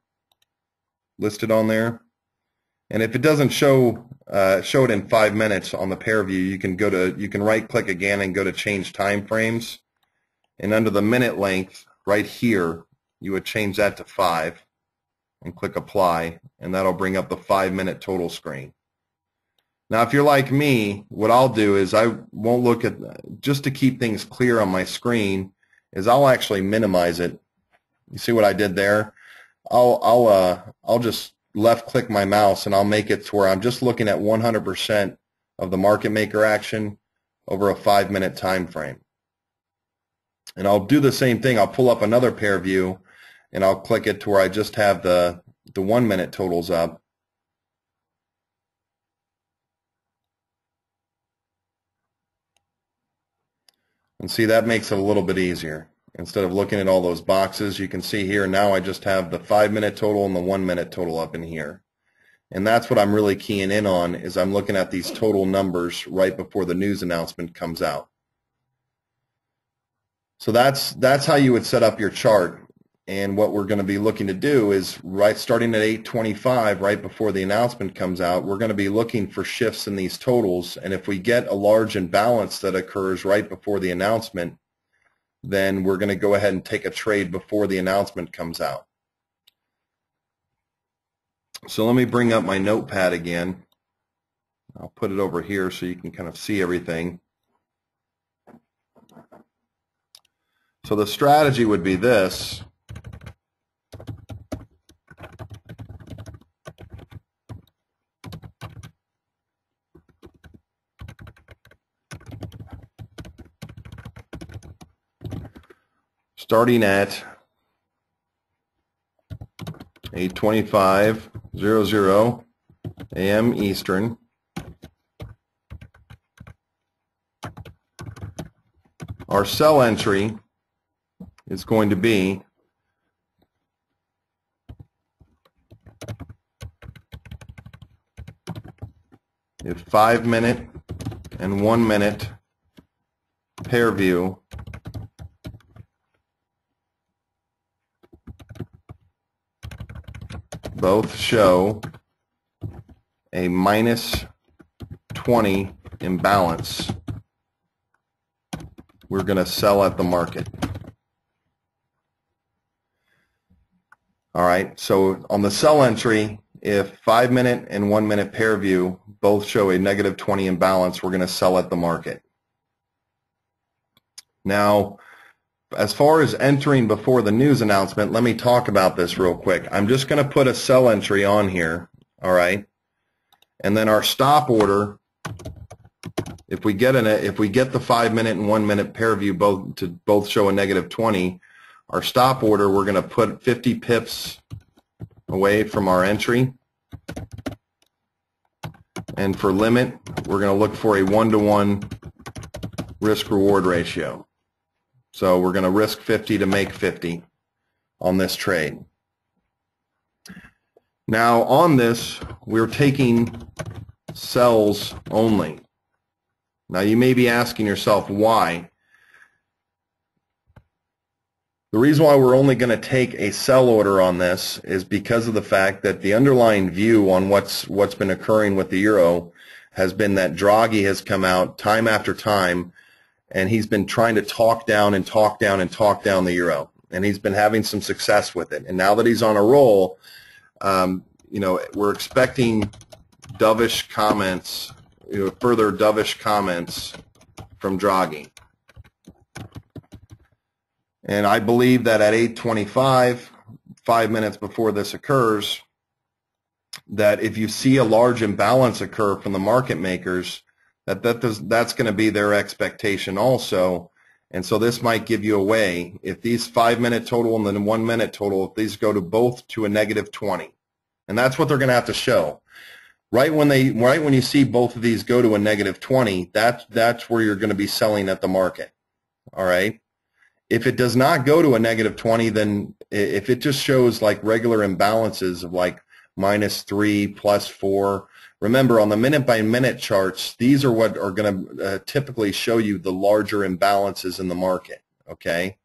listed on there. And if it doesn't show it in 5 minutes on the pair view, you can right click again and go to change time frames. And under the minute length right here, you would change that to 5 and click apply, and that'll bring up the 5 minute total screen. Now if you're like me, what I'll do is I won't look at, just to keep things clear on my screen, is I'll actually minimize it. You see what I did there? I'll just left click my mouse and I'll make it to where I'm just looking at 100% of the market maker action over a 5 minute time frame. And I'll do the same thing. I'll pull up another pair view and I'll click it to where I just have the 1 minute totals up. And see, that makes it a little bit easier. Instead of looking at all those boxes, you can see here now I just have the 5 minute total and the 1 minute total up in here. And that's what I'm really keying in on, is I'm looking at these total numbers right before the news announcement comes out. So that's how you would set up your chart. And what we're going to be looking to do is starting at 8:25, right before the announcement comes out, we're going to be looking for shifts in these totals. And if we get a large imbalance that occurs right before the announcement, then we're going to go ahead and take a trade before the announcement comes out. So let me bring up my notepad again. I'll put it over here so you can kind of see everything. So the strategy would be this. Starting at 8:25:00 a.m. Eastern, our sell entry is going to be if 5 minute and 1 minute pair view both show a -20 imbalance, we're going to sell at the market. All right, so on the sell entry, if 5 minute and 1 minute pair view both show a -20 imbalance, we're going to sell at the market. Now, as far as entering before the news announcement, let me talk about this real quick. I'm just going to put a sell entry on here, all right? And then our stop order, if we get the 5 minute and 1 minute pair view both show a -20, our stop order, we're going to put 50 pips away from our entry. And for limit, we're going to look for a 1-to-1 risk-reward ratio. So we're going to risk 50 to make 50 on this trade. Now on this, we're taking sells only. Now you may be asking yourself why. The reason why we're only going to take a sell order on this is because of the fact that the underlying view on what's been occurring with the euro has been that Draghi has come out time after time, and he's been trying to talk down and talk down and talk down the euro, and he's been having some success with it. And now that he's on a roll, we're expecting dovish comments, further dovish comments from Draghi. And I believe that at 8:25, 5 minutes before this occurs, that if you see a large imbalance occur from the market makers, that's going to be their expectation also. And so this might give you away. If these 5 minute total and then 1 minute total, if these go to both to a -20, and that's what they're going to have to show. Right when you see both of these go to a negative 20, that's where you're going to be selling at the market. All right. If it does not go to a negative 20, then if it just shows like regular imbalances of like -3, +4, remember on the minute by minute charts, these are what are going to typically show you the larger imbalances in the market. Okay.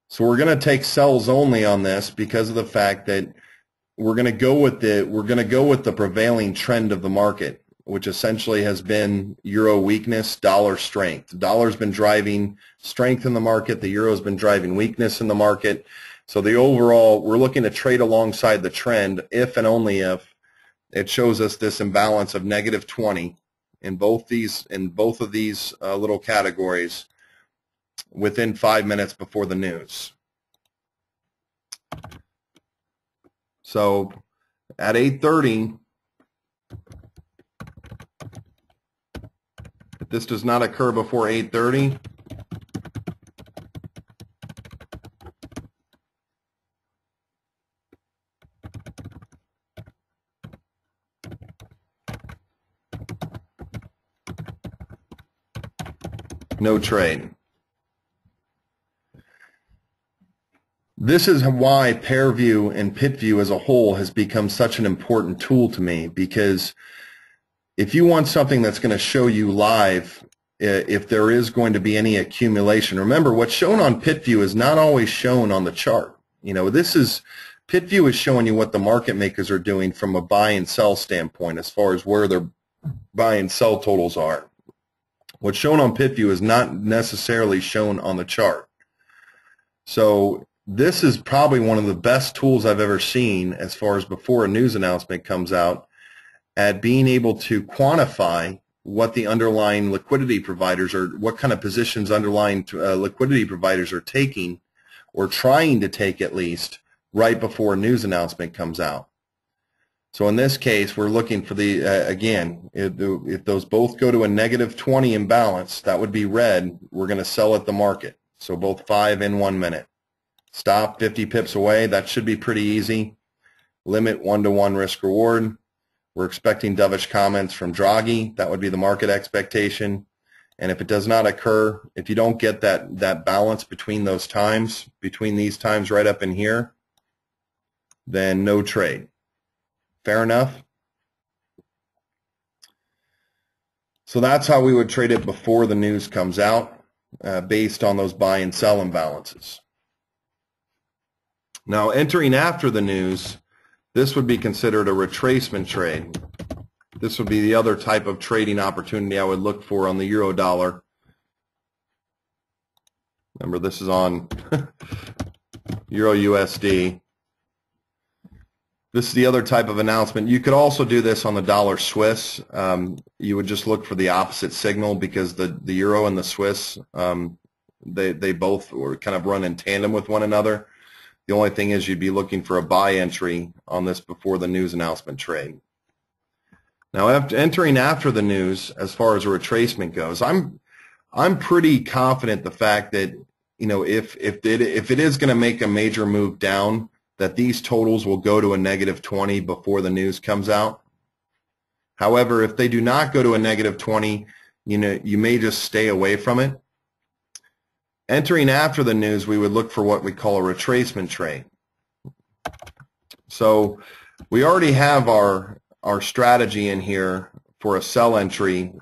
So we're going to take sells only on this because of the fact that we're going to go with the prevailing trend of the market, which essentially has been euro weakness, dollar strength. The dollar's been driving strength in the market. The euro's been driving weakness in the market. So the overall, we're looking to trade alongside the trend if and only if it shows us this imbalance of -20 in both of these little categories within 5 minutes before the news. So at 8:30, if this does not occur before 8:30, no trade. This is why PairView and PitView as a whole has become such an important tool to me, because if you want something that's going to show you live if there is going to be any accumulation, remember what's shown on PitView is not always shown on the chart. You know, PitView is showing you what the market makers are doing from a buy and sell standpoint as far as where their buy and sell totals are. What's shown on PitView is not necessarily shown on the chart. So this is probably one of the best tools I've ever seen as far as before a news announcement comes out at being able to quantify what the underlying liquidity providers are, what kind of positions underlying liquidity providers are taking or trying to take at least right before a news announcement comes out. So in this case, we're looking for the, again, if those both go to a -20 imbalance, that would be red, we're going to sell at the market. So both 5 in 1 minute. Stop 50 pips away. That should be pretty easy. Limit 1-to-1 risk reward. We're expecting dovish comments from Draghi. That would be the market expectation. And if it does not occur, if you don't get that balance between those times, between these times right up in here, then no trade. Fair enough? So that's how we would trade it before the news comes out, based on those buy and sell imbalances. Now, entering after the news, this would be considered a retracement trade. This would be the other type of trading opportunity I would look for on the euro dollar. Remember, this is on euro USD. This is the other type of announcement. You could also do this on the dollar Swiss. You would just look for the opposite signal because the euro and the Swiss, they both kind of run in tandem with one another. The only thing is you'd be looking for a buy entry on this before the news announcement trade. Now, entering after the news, as far as a retracement goes, I'm pretty confident the fact that, you know, if it is going to make a major move down, that these totals will go to a -20 before the news comes out. However, if they do not go to a -20, you know, you may just stay away from it. Entering after the news, we would look for what we call a retracement trade. So we already have our strategy in here for a sell entry,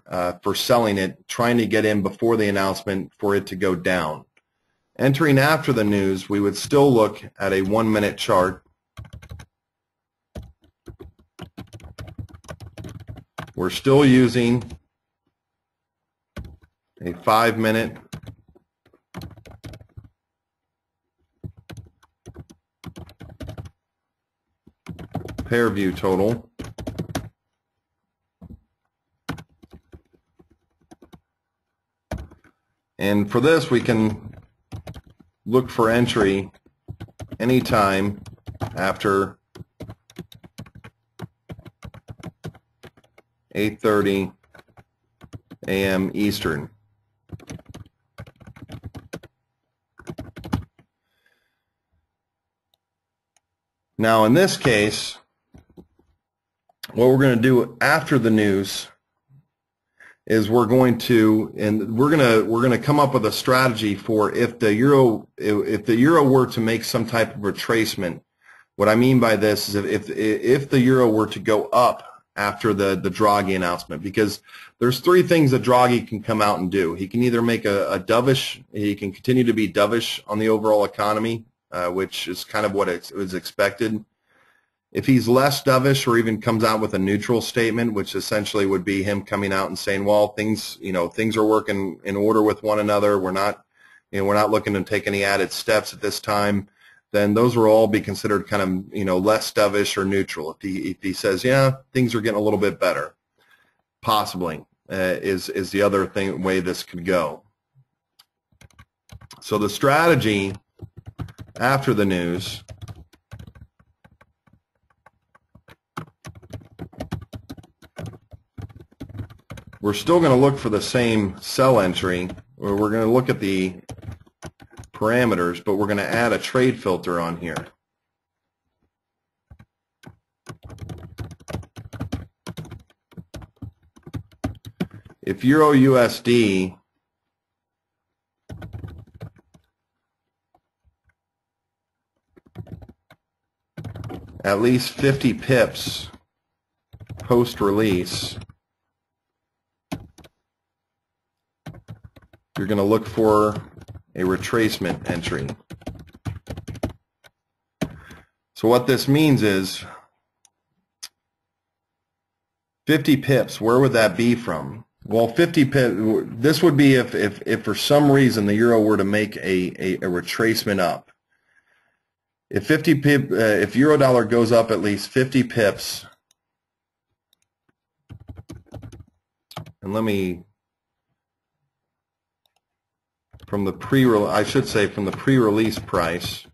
for selling it, trying to get in before the announcement for it to go down. Entering after the news, we would still look at a 1 minute chart. We're still using a 5 minute pair view total. And for this, we can look for entry anytime after 8:30 a.m. Eastern. Now, in this case, what we're going to do after the news is we're going to come up with a strategy for if the euro were to make some type of retracement. What I mean by this is if the euro were to go up after the Draghi announcement, because there's three things that Draghi can come out and do. He can either make a dovish, he can continue to be dovish on the overall economy, which is kind of what it was expected. If he's less dovish or even comes out with a neutral statement, which essentially would be him coming out and saying, well, things are working in order with one another. We're not looking to take any added steps at this time. Then those will all be considered kind of, less dovish or neutral. If he says, yeah, things are getting a little bit better, possibly is the other way this could go. So the strategy after the news, we're still going to look for the same sell entry, or we're going to look at the parameters, but we're going to add a trade filter on here. If Euro USD at least 50 pips post-release, you're going to look for a retracement entry. So what this means is 50 pips, where would that be from? Well, 50 pips, this would be if for some reason the euro were to make a retracement up. If if euro dollar goes up at least 50 pips, and let me, from the pre-release price,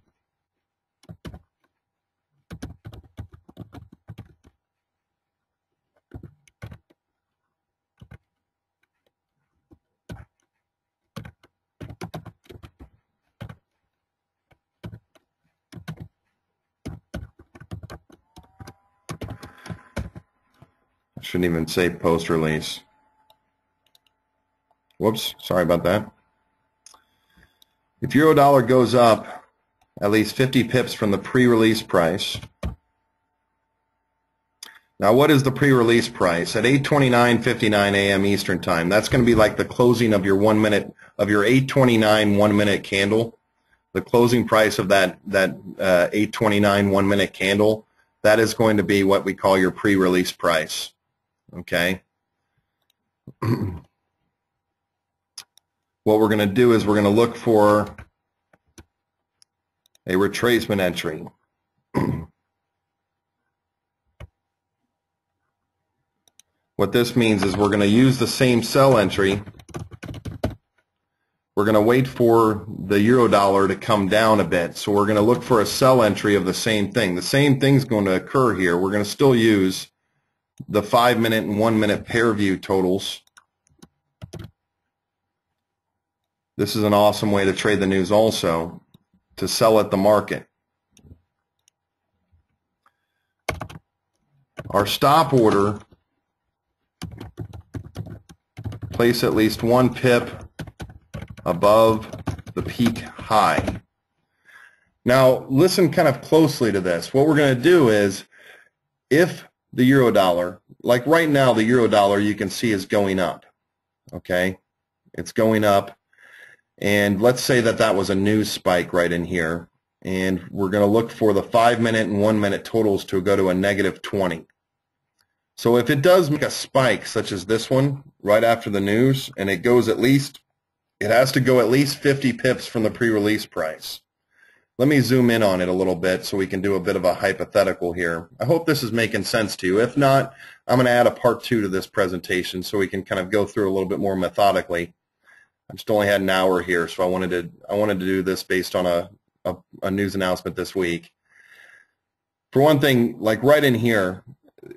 I shouldn't even say post-release. Whoops, sorry about that. If euro dollar goes up at least 50 pips from the pre-release price. Now, what is the pre-release price? At 8:29:59 a.m. Eastern Time, that's going to be like the closing of your 1 minute, of your 8:29 1-minute candle. The closing price of that 8:29 1-minute candle, that is going to be what we call your pre-release price. Okay. What we're going to do is we're going to look for a retracement entry. What this means is we're going to use the same sell entry. We're going to wait for the euro dollar to come down a bit. So we're going to look for a sell entry of the same thing. The same thing's going to occur here. We're going to still use the 5-minute and 1-minute pair view totals. This is an awesome way to trade the news also, to sell at the market. Our stop order, place at least 1 pip above the peak high. Now listen kind of closely to this. What we're going to do is, if the euro dollar, like right now the euro dollar you can see is going up, okay? It's going up, and let's say that that was a news spike right in here, and we're going to look for the 5-minute and 1-minute totals to go to a -20. So if it does make a spike such as this one right after the news, and it goes at least, it has to go at least 50 pips from the pre-release price. Let me zoom in on it a little bit so we can do a bit of a hypothetical here. I hope this is making sense to you. If not, I'm going to add a part 2 to this presentation so we can kind of go through a little bit more methodically. I just only had an hour here, so I wanted to do this based on a news announcement this week. For one thing, like right in here,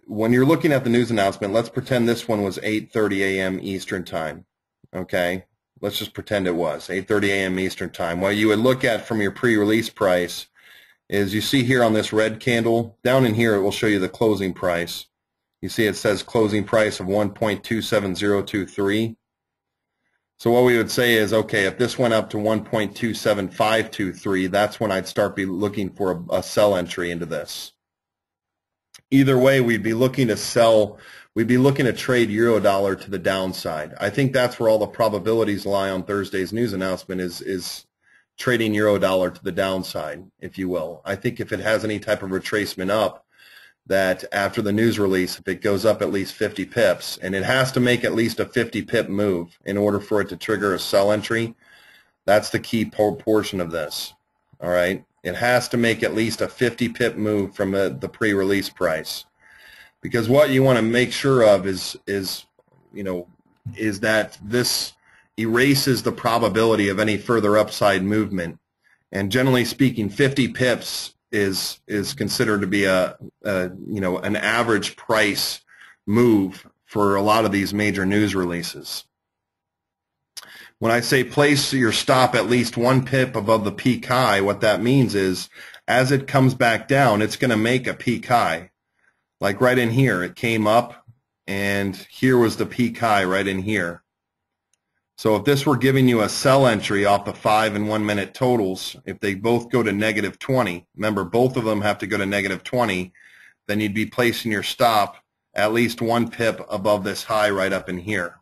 when you're looking at the news announcement, let's pretend this one was 8:30 a.m. Eastern Time. Okay? Let's just pretend it was 8:30 a.m. Eastern Time. What you would look at from your pre-release price is, you see here on this red candle, down in here it will show you the closing price. You see it says closing price of 1.27023. So what we would say is, okay, if this went up to 1.27523, that's when I'd start looking for a sell entry into this. Either way, we'd be looking to sell, we'd be looking to trade euro-dollar to the downside. I think that's where all the probabilities lie on Thursday's news announcement is trading euro-dollar to the downside, if you will. I think if it has any type of retracement up, that after the news release, if it goes up at least 50 pips, and it has to make at least a 50 pip move in order for it to trigger a sell entry, that's the key portion of this. All right, it has to make at least a 50 pip move from the pre-release price, because what you want to make sure of is that this erases the probability of any further upside movement. And generally speaking, 50 pips is considered to be an average price move for a lot of these major news releases. When I say place your stop at least 1 pip above the peak high, what that means is as it comes back down, it's going to make a peak high. Like right in here, it came up, and here was the peak high right in here. So if this were giving you a sell entry off the 5 and 1 minute totals, if they both go to negative 20, remember both of them have to go to negative 20, then you'd be placing your stop at least 1 pip above this high right up in here.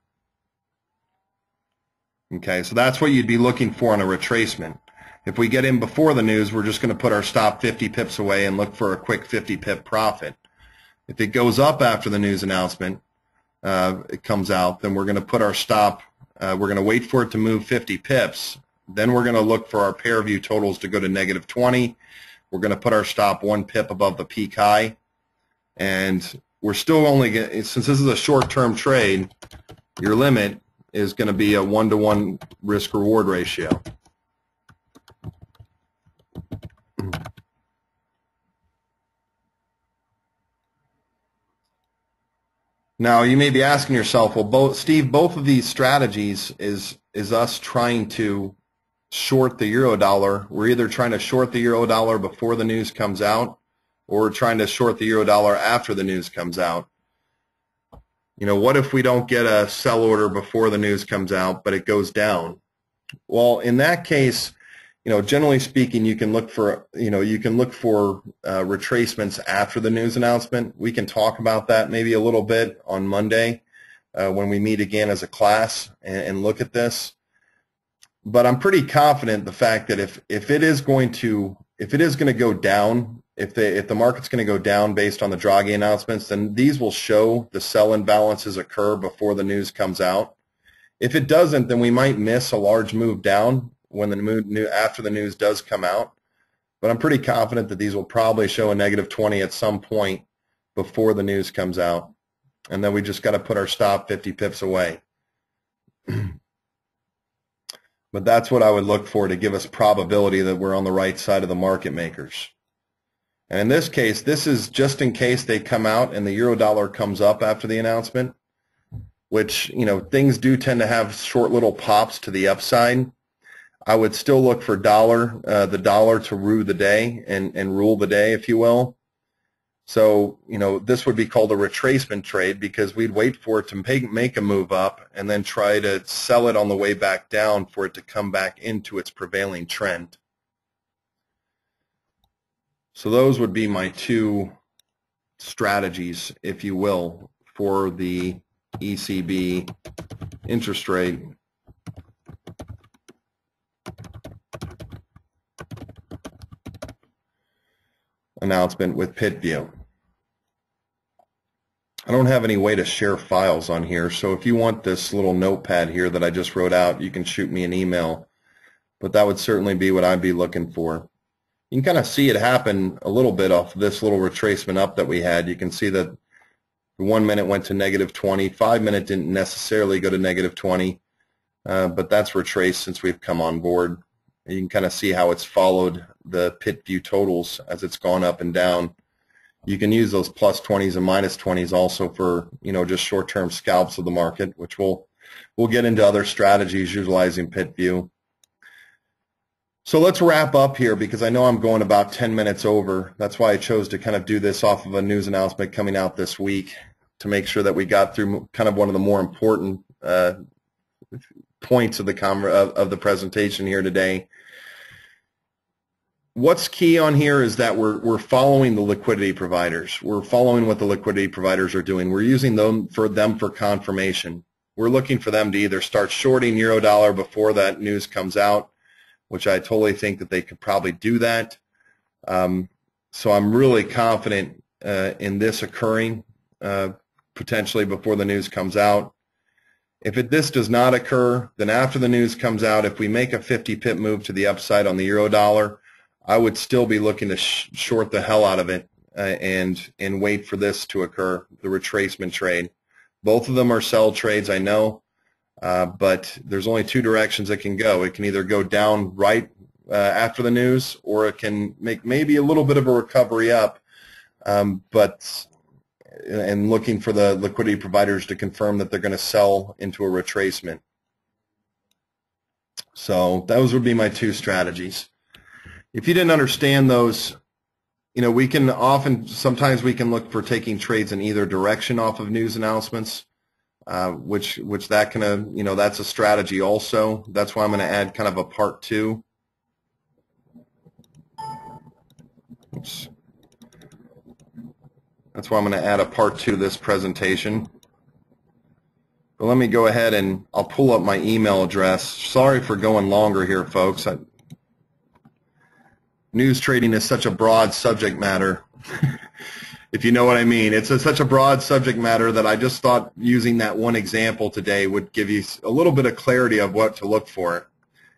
Okay, so that's what you'd be looking for in a retracement. If we get in before the news, we're just going to put our stop 50 pips away and look for a quick 50 pip profit. If it goes up after the news announcement, it comes out, then we're going to put our stop, we're going to wait for it to move 50 pips. Then we're going to look for our pair view totals to go to negative 20. We're going to put our stop 1 pip above the peak high. And we're still only getting, since this is a short-term trade, your limit is going to be a 1-to-1 risk-reward ratio. Now, you may be asking yourself, well, Steve, both of these strategies is us trying to short the euro dollar. We're either trying to short the euro dollar before the news comes out, or we're trying to short the euro dollar after the news comes out. You know, what if we don't get a sell order before the news comes out, but it goes down? Well, in that case, you know, generally speaking, you can look for, retracements after the news announcement. We can talk about that maybe a little bit on Monday when we meet again as a class and look at this. But I'm pretty confident the fact that if it is going to go down, if the market's going to go down based on the Draghi announcements, then these will show the sell imbalances occur before the news comes out. If it doesn't, then we might miss a large move down when after the news does come out. But I'm pretty confident that these will probably show a negative 20 at some point before the news comes out. And then we just got to put our stop 50 pips away. But that's what I would look for to give us probability that we're on the right side of the market makers. And in this case, this is just in case they come out and the euro dollar comes up after the announcement, which, you know, things do tend to have short little pops to the upside. I would still look for the dollar to rue the day and rule the day, if you will. So, you know, this would be called a retracement trade because we'd wait for it to make a move up and then try to sell it on the way back down for it to come back into its prevailing trend. So those would be my two strategies, if you will, for the ECB interest rate announcement with PitView. I don't have any way to share files on here, so if you want this little notepad here that I just wrote out, you can shoot me an email. But that would certainly be what I'd be looking for. You can kind of see it happen a little bit off this little retracement up that we had. You can see that the 1 minute went to negative 20. 5 minute didn't necessarily go to negative 20, but that's retraced since we've come on board. You can kind of see how it's followed the PitView totals as it's gone up and down. You can use those plus 20s and minus 20s also for, you know, just short-term scalps of the market, which we'll get into other strategies utilizing PitView. So let's wrap up here because I know I'm going about 10 minutes over. That's why I chose to kind of do this off of a news announcement coming out this week. to make sure that we got through kind of one of the more important points of the presentation here today. What's key on here is that we're following the liquidity providers. We're following what the liquidity providers are doing. We're using them for confirmation. We're looking for them to either start shorting euro-dollar before that news comes out, which I totally think that they could probably do that. So I'm really confident in this occurring potentially before the news comes out. If this does not occur, then after the news comes out, if we make a 50 pip move to the upside on the euro-dollar, I would still be looking to short the hell out of it and wait for this to occur, the retracement trade. Both of them are sell trades, I know, but there's only two directions it can go. It can either go down right after the news, or it can make maybe a little bit of a recovery up, and looking for the liquidity providers to confirm that they're going to sell into a retracement. So those would be my two strategies. If you didn't understand those, you know, we can sometimes we can look for taking trades in either direction off of news announcements, which that kind of, you know, that's a strategy also. That's why I'm going to add kind of a part two. Oops. That's why I'm going to add a part two to this presentation. But let me go ahead and I'll pull up my email address. Sorry for going longer here, folks. News trading is such a broad subject matter, if you know what I mean. It's such a broad subject matter that I just thought using that one example today would give you a little bit of clarity of what to look for.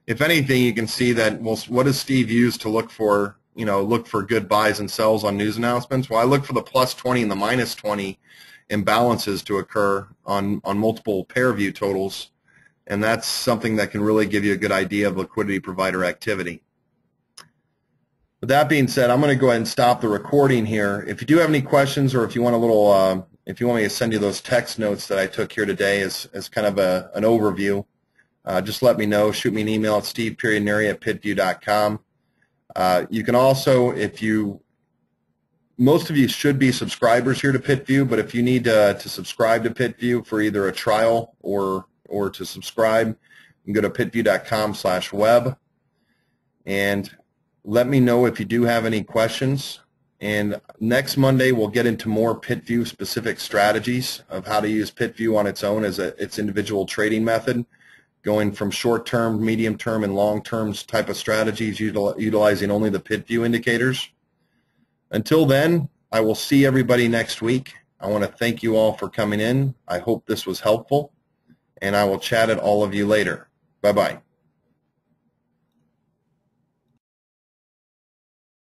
If anything, you can see that, well, what does Steve use to look for, you know, look for good buys and sells on news announcements? Well, I look for the plus 20 and the minus 20 imbalances to occur on multiple pair view totals, and that's something that can really give you a good idea of liquidity provider activity. With that being said, I'm going to go ahead and stop the recording here. If you do have any questions, or if you want a little, if you want me to send you those text notes that I took here today as kind of an overview, just let me know. Shoot me an email at steve.neri@pitview.com. You can also, most of you should be subscribers here to PitView, but if you need to subscribe to PitView for either a trial or to subscribe, you can go to pitview.com/web, and let me know if you do have any questions. And next Monday we'll get into more PitView specific strategies of how to use PitView on its own as its individual trading method, going from short-term, medium-term, and long-term type of strategies, utilizing only the PitView indicators. Until then, I will see everybody next week. I want to thank you all for coming in. I hope this was helpful, and I will chat at all of you later. Bye-bye.